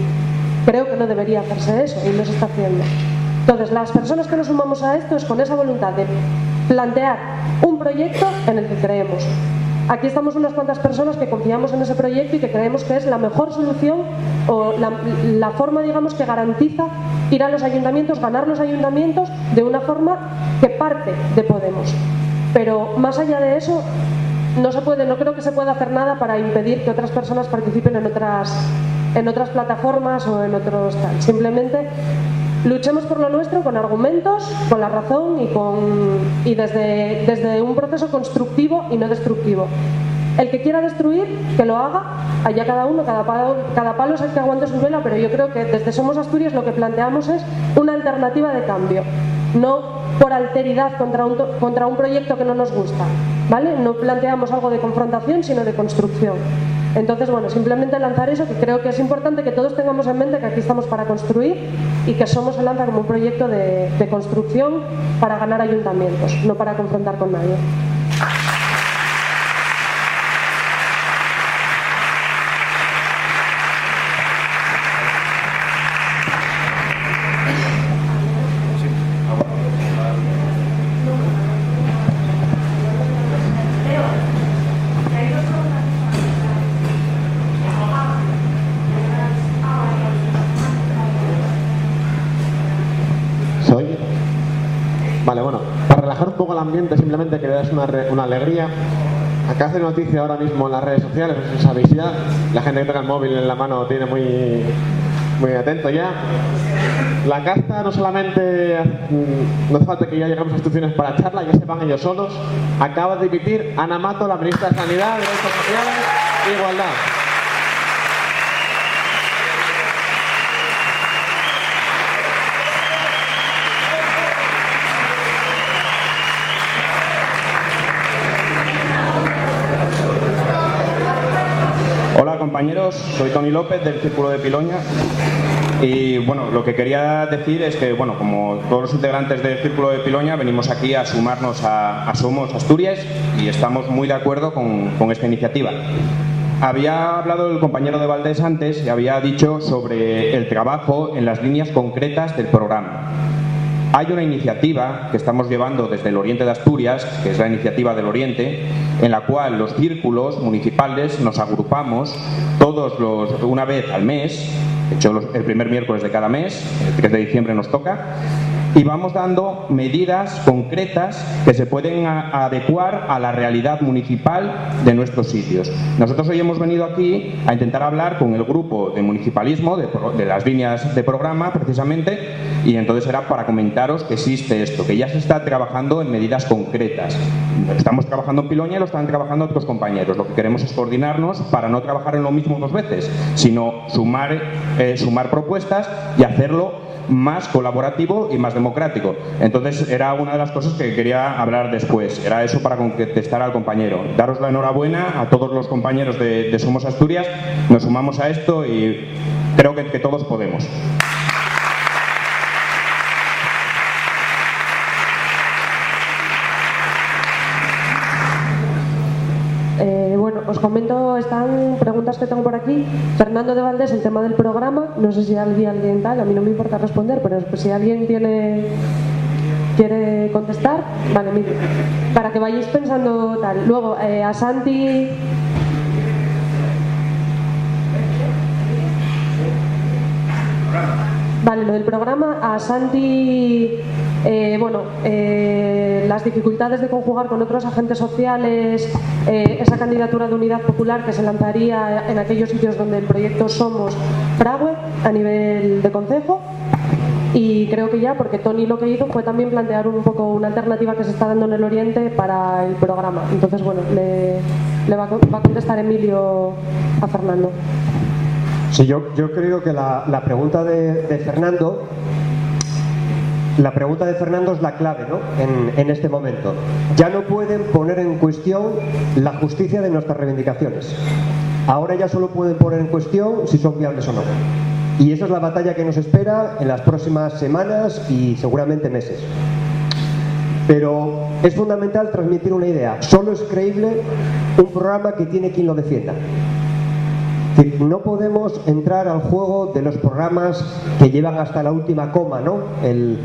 creo que no debería hacerse eso, y no se está haciendo. Entonces, las personas que nos sumamos a esto es con esa voluntad de plantear un proyecto en el que creemos. Aquí estamos unas cuantas personas que confiamos en ese proyecto y que creemos que es la mejor solución o la forma, digamos, que garantiza ir a los ayuntamientos, ganar los ayuntamientos de una forma que parte de Podemos. Pero más allá de eso, no creo que se pueda hacer nada para impedir que otras personas participen en otras plataformas o en otros tal. Simplemente luchemos por lo nuestro con argumentos, con la razón y desde un proceso constructivo y no destructivo. El que quiera destruir, que lo haga, allá cada uno, cada palo es el que aguante su vela, pero yo creo que desde Somos Asturias lo que planteamos es una alternativa de cambio, no por alteridad contra un proyecto que no nos gusta, ¿vale? No planteamos algo de confrontación, sino de construcción. Entonces, bueno, simplemente lanzar eso, que creo que es importante que todos tengamos en mente que aquí estamos para construir y que Somos se lanza como un proyecto de construcción para ganar ayuntamientos, no para confrontar con nadie. Vale, bueno, para relajar un poco el ambiente, simplemente quería daros una alegría. Acá hace noticia ahora mismo en las redes sociales, no sé si sabéis ya, la gente que toca el móvil en la mano tiene muy atento ya. La casta no solamente, no hace falta que ya lleguemos a instrucciones para charla, ya se van ellos solos. Acaba de dimitir Ana Mato, la ministra de Sanidad, Derechos Sociales e Igualdad. Hola compañeros, soy Toni López del Círculo de Piloña y bueno, lo que quería decir es que bueno, como todos los integrantes del Círculo de Piloña venimos aquí a sumarnos a Somos Asturias y estamos muy de acuerdo con esta iniciativa. Había hablado el compañero de Valdés antes y había dicho sobre el trabajo en las líneas concretas del programa. Hay una iniciativa que estamos llevando desde el Oriente de Asturias, que es la iniciativa del Oriente, en la cual los círculos municipales nos agrupamos una vez al mes, de hecho el primer miércoles de cada mes, el 3 de diciembre nos toca, y vamos dando medidas concretas que se pueden adecuar a la realidad municipal de nuestros sitios. Nosotros hoy hemos venido aquí a intentar hablar con el grupo de municipalismo, de las líneas de programa precisamente, y entonces era para comentaros que existe esto, que ya se está trabajando en medidas concretas. Estamos trabajando en Piloña y lo están trabajando otros compañeros. Lo que queremos es coordinarnos para no trabajar en lo mismo dos veces, sino sumar propuestas y hacerlo más colaborativo y más democrático. Entonces era una de las cosas que quería hablar después, era eso para contestar al compañero. Daros la enhorabuena a todos los compañeros de Somos Asturias, nos sumamos a esto y creo que todos podemos. Bueno, os comento, están preguntas que tengo por aquí. Fernando de Valdés, el tema del programa, no sé si alguien tal, a mí no me importa responder, pero si alguien quiere contestar, vale, mire, para que vayáis pensando tal. Luego, a Santi... Vale, lo del programa, a Santi, las dificultades de conjugar con otros agentes sociales, esa candidatura de unidad popular que se lanzaría en aquellos sitios donde el proyecto Somos frague a nivel de concejo. Y creo que ya, porque Tony lo que hizo fue también plantear un poco una alternativa que se está dando en el Oriente para el programa. Entonces, bueno, le va a contestar Emilio a Fernando. Sí, yo creo que la pregunta de Fernando, es la clave, ¿no? en este momento. Ya no pueden poner en cuestión la justicia de nuestras reivindicaciones. Ahora ya solo pueden poner en cuestión si son viables o no. Y esa es la batalla que nos espera en las próximas semanas y seguramente meses. Pero es fundamental transmitir una idea. Solo es creíble un programa que tiene quien lo defienda. No podemos entrar al juego de los programas que llevan hasta la última coma, ¿no? El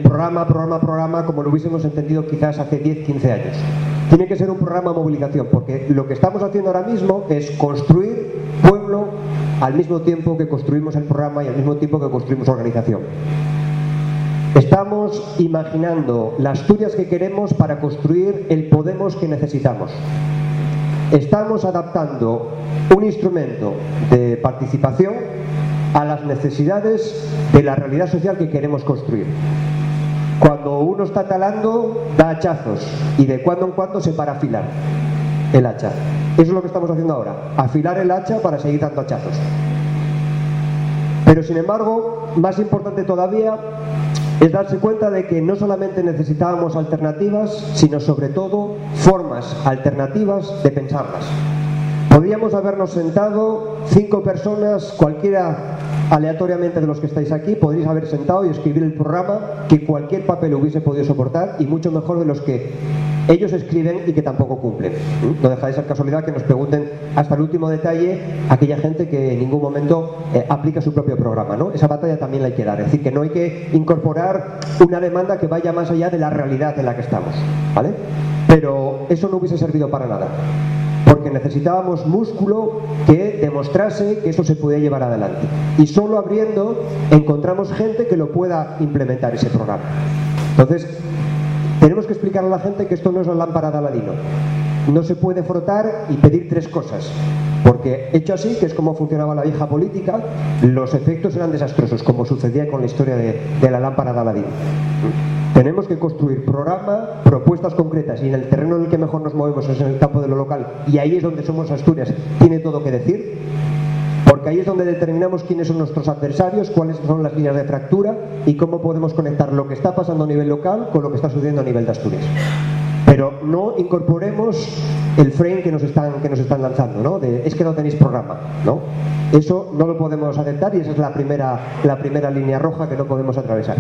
programa como lo hubiésemos entendido quizás hace 10, 15 años. Tiene que ser un programa de movilización, porque lo que estamos haciendo ahora mismo es construir pueblo al mismo tiempo que construimos el programa y al mismo tiempo que construimos organización. Estamos imaginando las Asturias que queremos para construir el Podemos que necesitamos. Estamos adaptando un instrumento de participación a las necesidades de la realidad social que queremos construir. Cuando uno está talando, da hachazos y de cuando en cuando se para afilar el hacha. Eso es lo que estamos haciendo ahora, afilar el hacha para seguir dando hachazos. Pero sin embargo, más importante todavía es darse cuenta de que no solamente necesitábamos alternativas, sino sobre todo formas alternativas de pensarlas. Podríamos habernos sentado 5 personas, cualquiera aleatoriamente de los que estáis aquí, podríais haber sentado y escribir el programa que cualquier papel hubiese podido soportar y mucho mejor de los que ellos escriben y que tampoco cumplen. No deja de ser casualidad que nos pregunten hasta el último detalle aquella gente que en ningún momento aplica su propio programa, ¿no? Esa batalla también la hay que dar, es decir, que no hay que incorporar una demanda que vaya más allá de la realidad en la que estamos, ¿vale? Pero eso no hubiese servido para nada, porque necesitábamos músculo que demostrase que eso se podía llevar adelante. Y solo abriendo encontramos gente que lo pueda implementar ese programa. Entonces, tenemos que explicarle a la gente que esto no es la lámpara de Aladino. No se puede frotar y pedir 3 cosas, porque hecho así, que es como funcionaba la vieja política, los efectos eran desastrosos, como sucedía con la historia de la lámpara de Aladino. Tenemos que construir programa, propuestas concretas, y en el terreno en el que mejor nos movemos es en el campo de lo local, y ahí es donde Somos Asturias tiene todo que decir, porque ahí es donde determinamos quiénes son nuestros adversarios, cuáles son las líneas de fractura y cómo podemos conectar lo que está pasando a nivel local con lo que está sucediendo a nivel de Asturias. Pero no incorporemos el frame que nos están lanzando, ¿no? Es que no tenéis programa, ¿no? Eso no lo podemos aceptar y esa es la primera línea roja que no podemos atravesar.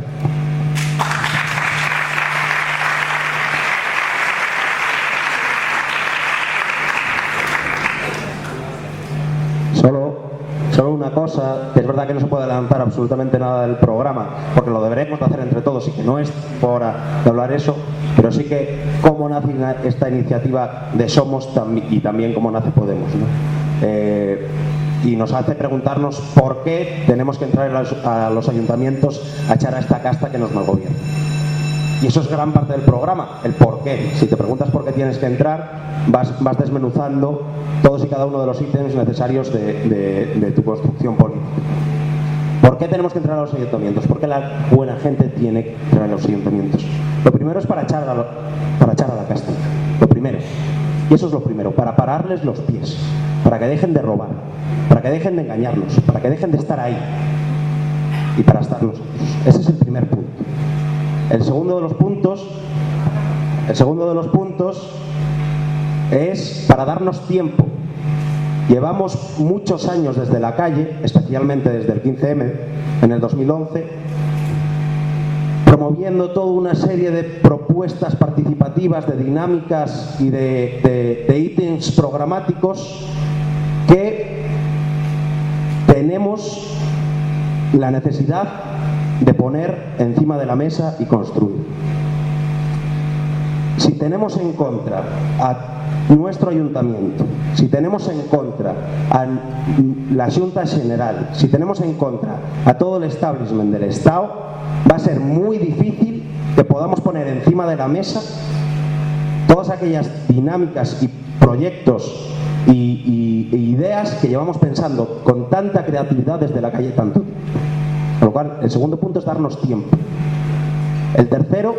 Solo una cosa, que es verdad que no se puede adelantar absolutamente nada del programa, porque lo deberemos de hacer entre todos y que no es hora de hablar eso, pero sí que cómo nace esta iniciativa de Somos y también cómo nace Podemos, ¿no? Y nos hace preguntarnos por qué tenemos que entrar a los ayuntamientos a echar a esta casta que nos malgobierna. Y eso es gran parte del programa, el por qué. Si te preguntas por qué tienes que entrar, vas desmenuzando todos y cada uno de los ítems necesarios de tu construcción política. ¿Por qué tenemos que entrar a los ayuntamientos? ¿Por qué la buena gente tiene que entrar a los ayuntamientos? Lo primero es para echar a la casta. Lo primero. Y eso es lo primero, para pararles los pies, para que dejen de robar, para que dejen de engañarnos, para que dejen de estar ahí. y para estar nosotros. Ese es el primer punto. El segundo de los puntos es para darnos tiempo. Llevamos muchos años desde la calle, especialmente desde el 15M, en el 2011, promoviendo toda una serie de propuestas participativas, de dinámicas y de ítems programáticos que tenemos la necesidad de poner encima de la mesa y construir. Si tenemos en contra a nuestro ayuntamiento, si tenemos en contra a la Xunta General, si tenemos en contra a todo el establishment del Estado, va a ser muy difícil que podamos poner encima de la mesa todas aquellas dinámicas y proyectos y ideas que llevamos pensando con tanta creatividad desde la calle tanto tiempo. Con lo cual, el segundo punto es darnos tiempo. El tercero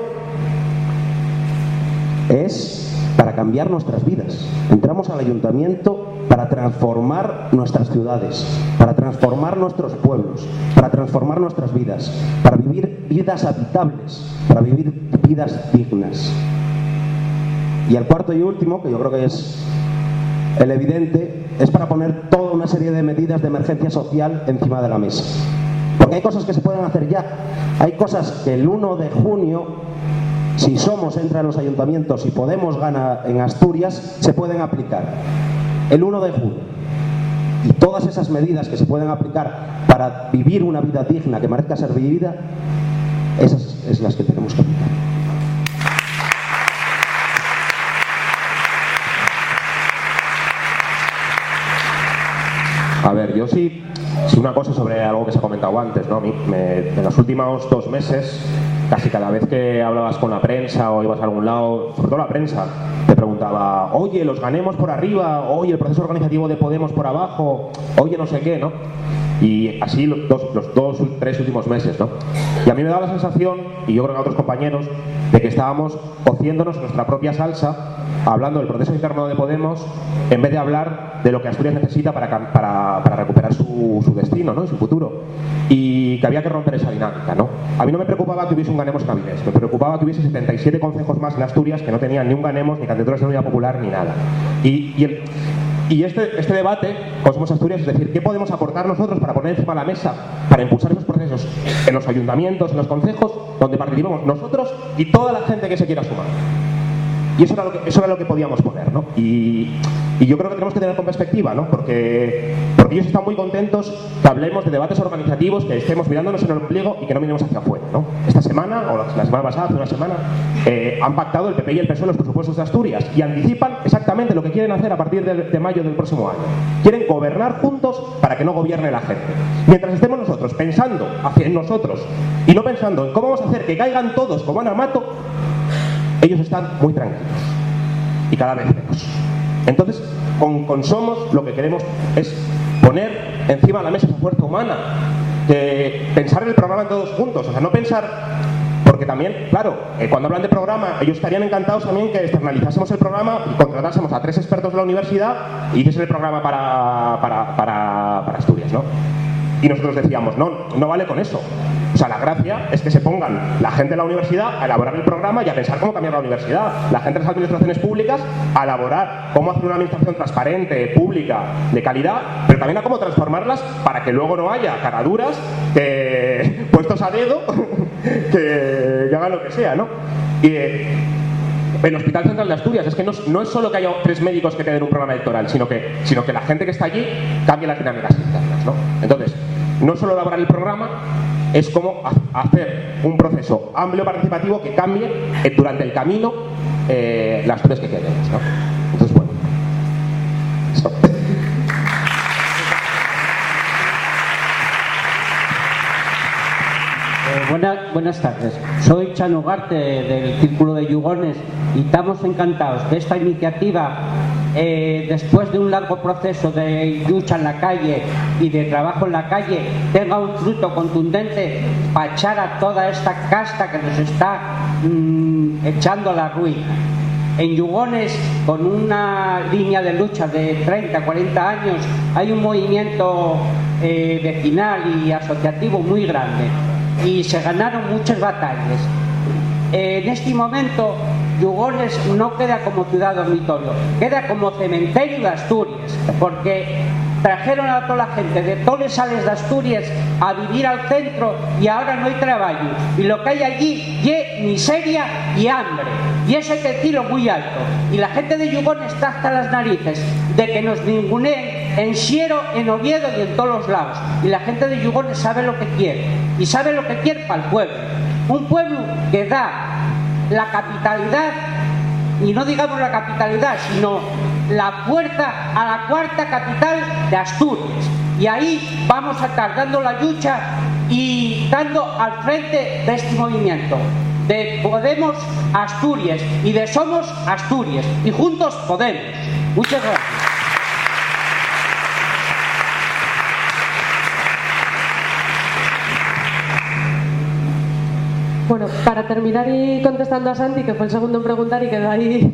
es para cambiar nuestras vidas. Entramos al ayuntamiento para transformar nuestras ciudades, para transformar nuestros pueblos, para transformar nuestras vidas, para vivir vidas habitables, para vivir vidas dignas. Y el cuarto y último, que yo creo que es el evidente, es para poner toda una serie de medidas de emergencia social encima de la mesa. Porque hay cosas que se pueden hacer ya. Hay cosas que el 1 de junio, si Somos entra en los ayuntamientos y Podemos gana en Asturias, se pueden aplicar. El 1 de junio. Y todas esas medidas que se pueden aplicar para vivir una vida digna que merezca ser vivida, esas es las que tenemos que aplicar. A ver, yo sí una cosa sobre algo que se ha comentado antes, ¿no? En los últimos 2 meses, casi cada vez que hablabas con la prensa o ibas a algún lado, sobre todo la prensa, te preguntaba, oye, los ganemos por arriba, oye, el proceso organizativo de Podemos por abajo, oye, no sé qué, ¿no? Y así los 3 últimos meses, ¿no? Y a mí me daba la sensación, y yo creo que a otros compañeros, de que estábamos cociéndonos nuestra propia salsa, hablando del proceso interno de Podemos, en vez de hablar de lo que Asturias necesita para recuperar su destino, ¿no? Y su futuro. Y que había que romper esa dinámica, ¿no? A mí no me preocupaba que hubiese un Ganemos en Avilés, me preocupaba que hubiese 77 concejos más en Asturias que no tenían ni un Ganemos, ni candidaturas de unidad popular, ni nada. Y este debate con Somos Asturias es decir, ¿qué podemos aportar nosotros para poner encima de la mesa, para impulsar esos procesos en los ayuntamientos, en los concejos, donde participamos nosotros y toda la gente que se quiera sumar? Y eso era lo que podíamos poner, ¿no? Y yo creo que tenemos que tener con perspectiva, ¿no? Porque ellos están muy contentos que hablemos de debates organizativos, que estemos mirándonos en el ombligo y que no miremos hacia afuera, ¿no? Esta semana, o la semana pasada, hace una semana, han pactado el PP y el PSOE los presupuestos de Asturias y anticipan exactamente lo que quieren hacer a partir de mayo del próximo año. Quieren gobernar juntos para que no gobierne la gente. Mientras estemos nosotros pensando en nosotros y no pensando en cómo vamos a hacer que caigan todos como Ana Mato, ellos están muy tranquilos y cada vez menos. Entonces, con Somos lo que queremos es poner encima de la mesa esa fuerza humana, de pensar en el programa todos juntos, o sea, no pensar, porque también, claro, cuando hablan de programa, ellos estarían encantados también que externalizásemos el programa y contratásemos a 3 expertos de la universidad y hiciesen el programa para Asturias, ¿no? Y nosotros decíamos, no vale con eso. O sea, la gracia es que se pongan la gente de la universidad a elaborar el programa y a pensar cómo cambiar la universidad. La gente de las administraciones públicas a elaborar cómo hacer una administración transparente, pública, de calidad, pero también a cómo transformarlas para que luego no haya caraduras que, puestos a dedo, que hagan lo que sea, ¿no? Y el Hospital Central de Asturias es que no es solo que haya 3 médicos que te den un programa electoral, sino que la gente que está allí cambie las dinámicas internas, ¿no? Entonces, no solo elaborar el programa, es como hacer un proceso amplio participativo que cambie durante el camino las Asturias que queremos, ¿no? Entonces, bueno, eso. Buenas tardes. Soy Chano Ugarte del Círculo de Yugones y estamos encantados que esta iniciativa, después de un largo proceso de lucha en la calle y de trabajo en la calle, tenga un fruto contundente para echar a toda esta casta que nos está echando a la ruina. En Yugones, con una línea de lucha de 30, 40 años, hay un movimiento vecinal y asociativo muy grande y se ganaron muchas batallas. En este momento Yugones no queda como ciudad dormitorio, queda como cementerio de Asturias, porque trajeron a toda la gente de todas las sales de Asturias a vivir al centro y ahora no hay trabajo. Y lo que hay allí es miseria y hambre. Y ese que tiro muy alto. Y la gente de Yugones está hasta las narices de que nos ninguneen en Siero, en Oviedo y en todos los lados. Y la gente de Yugones sabe lo que quiere. Y sabe lo que quiere para el pueblo. Un pueblo que da la capitalidad, y no digamos la capitalidad, sino la puerta a la cuarta capital de Asturias. Y ahí vamos a estar dando la lucha y dando al frente de este movimiento de Podemos Asturias y de Somos Asturias, y juntos podemos. Muchas gracias. Bueno, para terminar y contestando a Santi, que fue el segundo en preguntar y quedó ahí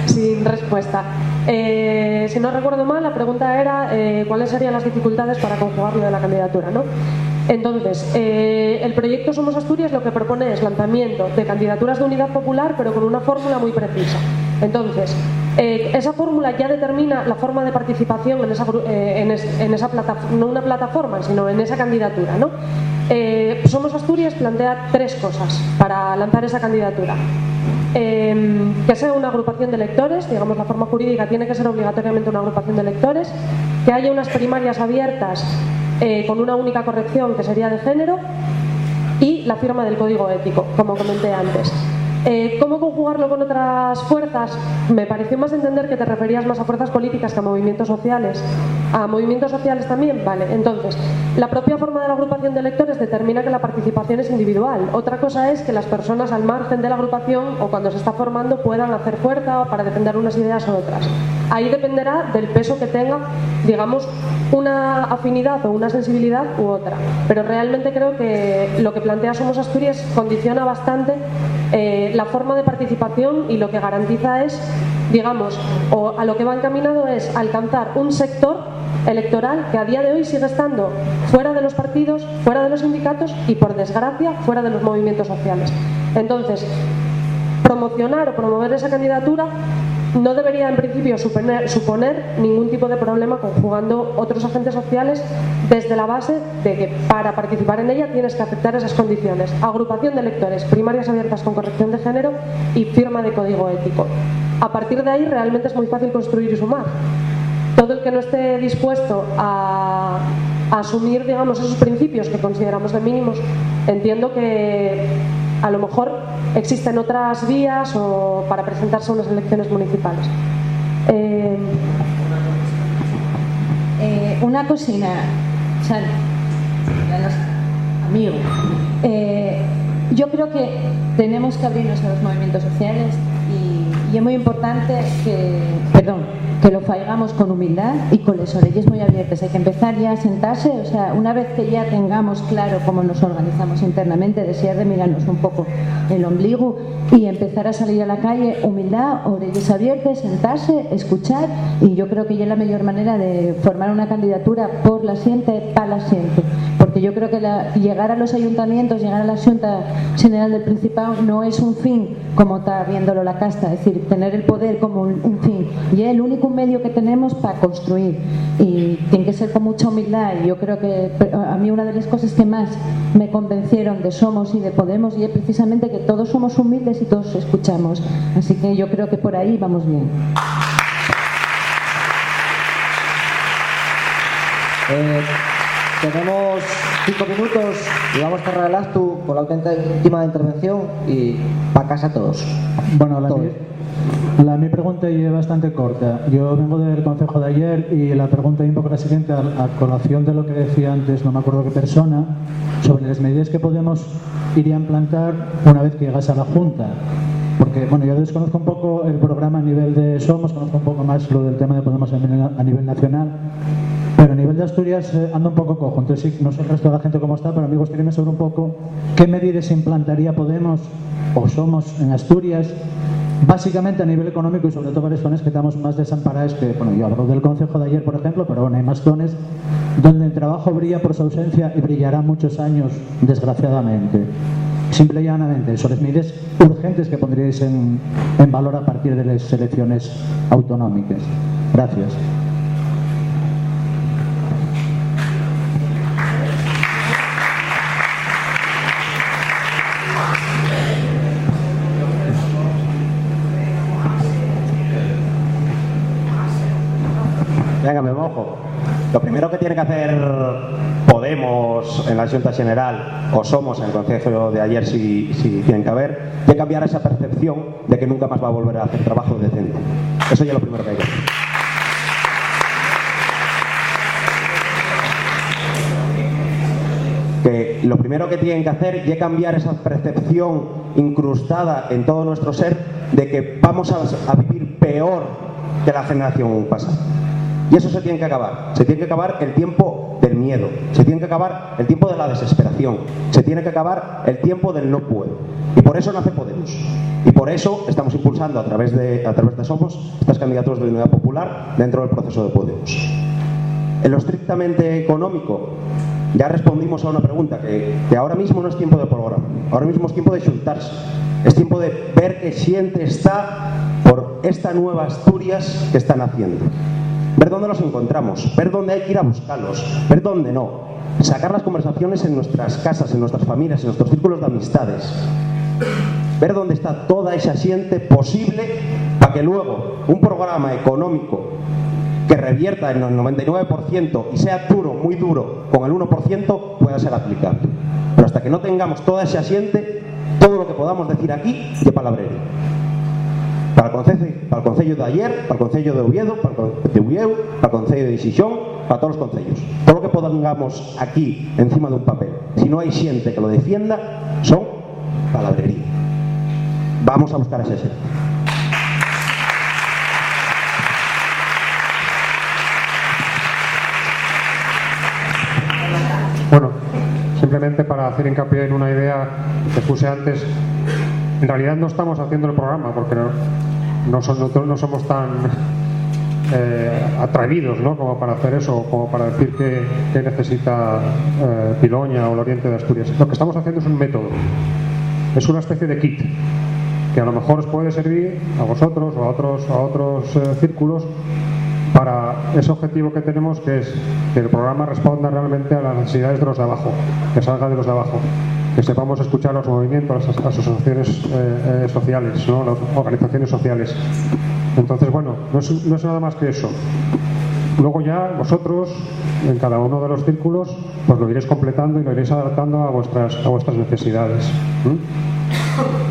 sin respuesta. Si no recuerdo mal, la pregunta era cuáles serían las dificultades para conjugarlo de la candidatura, ¿no? Entonces, el proyecto Somos Asturias lo que propone es lanzamiento de candidaturas de unidad popular, pero con una fórmula muy precisa. Entonces, esa fórmula ya determina la forma de participación en esa plataforma, no una plataforma, sino en esa candidatura, ¿no? Somos Asturias plantea 3 cosas para lanzar esa candidatura. Que sea una agrupación de electores, digamos la forma jurídica tiene que ser obligatoriamente una agrupación de electores, que haya unas primarias abiertas con una única corrección que sería de género y la firma del código ético, como comenté antes. ¿Cómo conjugarlo con otras fuerzas? Me pareció más entender que te referías más a fuerzas políticas que a movimientos sociales. ¿A movimientos sociales también? Vale, entonces, la propia forma de la agrupación de electores determina que la participación es individual. Otra cosa es que las personas al margen de la agrupación o cuando se está formando puedan hacer fuerza para defender unas ideas u otras. Ahí dependerá del peso que tenga, digamos, una afinidad o una sensibilidad u otra. Pero realmente creo que lo que plantea Somos Asturias condiciona bastante la forma de participación, y lo que garantiza es, digamos, o a lo que va encaminado es alcanzar un sector electoral que a día de hoy sigue estando fuera de los partidos, fuera de los sindicatos y, por desgracia, fuera de los movimientos sociales. Entonces, promocionar o promover esa candidatura no debería en principio suponer ningún tipo de problema conjugando otros agentes sociales desde la base de que para participar en ella tienes que aceptar esas condiciones: agrupación de electores, primarias abiertas con corrección de género y firma de código ético. A partir de ahí realmente es muy fácil construir y sumar. Todo el que no esté dispuesto a asumir, digamos, esos principios que consideramos de mínimos, entiendo que a lo mejor existen otras vías o para presentarse a unas elecciones municipales. Una cocina, amigo. Yo creo que tenemos que abrirnos a los movimientos sociales y es muy importante que lo faigamos con humildad y con las orejas muy abiertas. Hay que empezar ya a sentarse, o sea, una vez que ya tengamos claro cómo nos organizamos internamente, desear de mirarnos un poco el ombligo y empezar a salir a la calle, humildad, orejas abiertas, sentarse, escuchar, y yo creo que ya es la mejor manera de formar una candidatura por la siente, para la siente. Porque yo creo que llegar a los ayuntamientos, llegar a la Junta General del Principado no es un fin como está viéndolo la casta, es decir, tener el poder como un fin, y es el único medio que tenemos para construir, y tiene que ser con mucha humildad. Y yo creo que a mí una de las cosas que más me convencieron de Somos y de Podemos y es precisamente que todos somos humildes y todos escuchamos, así que yo creo que por ahí vamos bien. Tenemos 5 minutos y vamos a cerrar el acto con la última intervención y para casa todos. Bueno, mi pregunta es bastante corta. Yo vengo del consejo de ayer y la pregunta es un poco la siguiente, a colación de lo que decía antes, no me acuerdo qué persona, sobre las medidas que Podemos iría a implantar una vez que llegase a la Junta. Porque, bueno, yo desconozco un poco el programa a nivel de Somos, conozco un poco más lo del tema de Podemos a nivel nacional, pero a nivel de Asturias ando un poco cojo. Entonces, sí, no sé el resto de la gente cómo está, pero amigos, queríame saber un poco qué medidas implantaría Podemos o Somos en Asturias básicamente a nivel económico y sobre todo varias zonas que estamos más desamparadas que, bueno, yo hablo del concejo de ayer, por ejemplo, pero bueno, hay más zonas donde el trabajo brilla por su ausencia y brillará muchos años, desgraciadamente. Simple y llanamente, son las medidas urgentes que pondríais en valor a partir de las elecciones autonómicas. Gracias. Venga, me mojo. Lo primero que tiene que hacer Podemos en la Junta General, o Somos en el Consejo de ayer, si tienen que haber, es cambiar esa percepción de que nunca más va a volver a hacer trabajo decente. Eso ya es lo primero que hay que hacer. Que lo primero que tienen que hacer es cambiar esa percepción incrustada en todo nuestro ser de que vamos a vivir peor que la generación pasada. Y eso se tiene que acabar. Se tiene que acabar el tiempo del miedo. Se tiene que acabar el tiempo de la desesperación. Se tiene que acabar el tiempo del no puedo. Y por eso nace Podemos. Y por eso estamos impulsando a través de Somos estas candidaturas de unidad popular dentro del proceso de Podemos. En lo estrictamente económico, ya respondimos a una pregunta que ahora mismo no es tiempo de programa. Ahora mismo es tiempo de juntarse. Es tiempo de ver qué siente está por esta nueva Asturias que están haciendo. Ver dónde los encontramos, ver dónde hay que ir a buscarlos, ver dónde no. Sacar las conversaciones en nuestras casas, en nuestras familias, en nuestros círculos de amistades. Ver dónde está toda esa gente posible para que luego un programa económico que revierta en el 99% y sea duro, muy duro, con el 1% pueda ser aplicable. Pero hasta que no tengamos toda esa gente, todo lo que podamos decir aquí es palabrería. Para el Concello de ayer, para el Concello de Oviedo, para el de Ulleu, para el Concello de Xixón, para todos los concellos. Todo lo que pongamos aquí encima de un papel, si no hay gente que lo defienda, son palabrería. Vamos a buscar ese ser. Bueno, simplemente para hacer hincapié en una idea que puse antes, en realidad no estamos haciendo el programa porque no somos tan atrevidos, ¿no?, como para hacer eso, como para decir que necesita Piloña o el oriente de Asturias. Lo que estamos haciendo es un método, es una especie de kit que a lo mejor os puede servir a vosotros o a otros círculos para ese objetivo que tenemos, que es que el programa responda realmente a las necesidades de los de abajo, que salga de los de abajo, que sepamos escuchar los movimientos, las asociaciones sociales, ¿no?, las organizaciones sociales. Entonces, bueno, no es nada más que eso. Luego ya vosotros, en cada uno de los círculos, pues lo iréis completando y lo iréis adaptando a vuestras necesidades.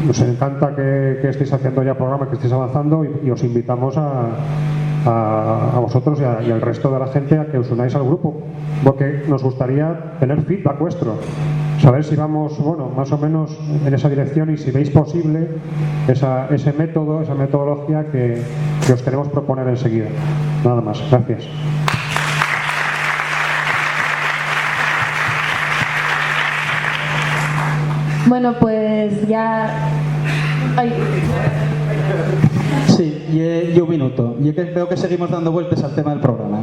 Nos encanta que estéis haciendo ya programa, que estéis avanzando y os invitamos a vosotros y al resto de la gente a que os unáis al grupo, porque nos gustaría tener feedback vuestro, saber si vamos, bueno, más o menos en esa dirección y si veis posible ese método, esa metodología que os queremos proponer enseguida. Nada más, gracias. Bueno, pues ya... Sí, y un minuto. Yo creo que seguimos dando vueltas al tema del programa.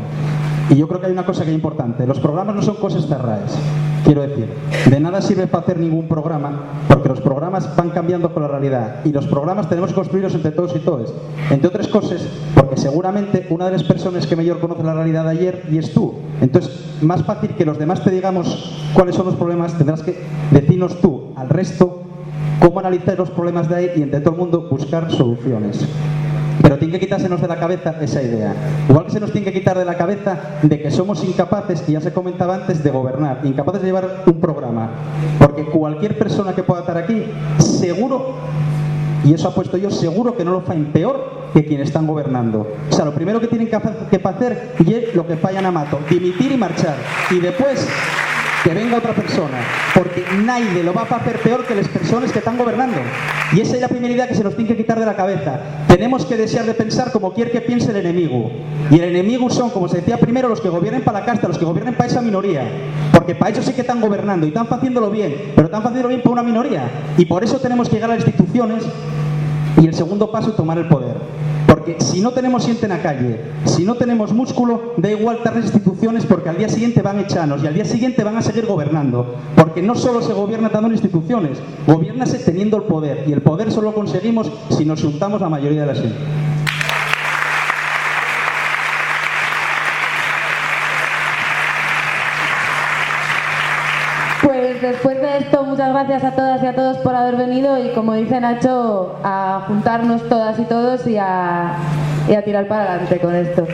Y yo creo que hay una cosa que es importante. Los programas no son cosas cerradas. Quiero decir, de nada sirve para hacer ningún programa, porque los programas van cambiando con la realidad. Y los programas tenemos que construirlos entre todos y todas. Entre otras cosas, porque seguramente una de las personas que mejor conoce la realidad de ayer y es tú. Entonces, más fácil que los demás te digamos cuáles son los problemas, tendrás que decirnos tú al resto cómo analizar los problemas de ahí y entre todo el mundo buscar soluciones. Pero tiene que quitársenos de la cabeza esa idea. Igual que se nos tiene que quitar de la cabeza de que somos incapaces, que ya se comentaba antes, de gobernar, incapaces de llevar un programa. Porque cualquier persona que pueda estar aquí, seguro, y eso apuesto yo, seguro que no lo faen peor que quienes están gobernando. O sea, lo primero que tienen que hacer es lo que fallan a mato, dimitir y marchar. Y después que venga otra persona, porque nadie lo va a hacer peor que las personas que están gobernando. Y esa es la primera idea que se nos tiene que quitar de la cabeza. Tenemos que desear de pensar como quiere que piense el enemigo. Y el enemigo son, como se decía primero, los que gobiernen para la casta, los que gobiernen para esa minoría. Porque para ellos sí que están gobernando y están haciéndolo bien, pero están haciéndolo bien para una minoría. Y por eso tenemos que llegar a las instituciones Y el segundo paso es tomar el poder. Porque si no tenemos gente en la calle, si no tenemos músculo, da igual las instituciones, porque al día siguiente van echanos y al día siguiente van a seguir gobernando. Porque no solo se gobierna dando instituciones, gobiernase teniendo el poder. Y el poder solo lo conseguimos si nos juntamos la mayoría de la gente. Pues después de esto, muchas gracias a todas y a todos por haber venido y, como dice Nacho, a juntarnos todas y todos y a tirar para adelante con esto.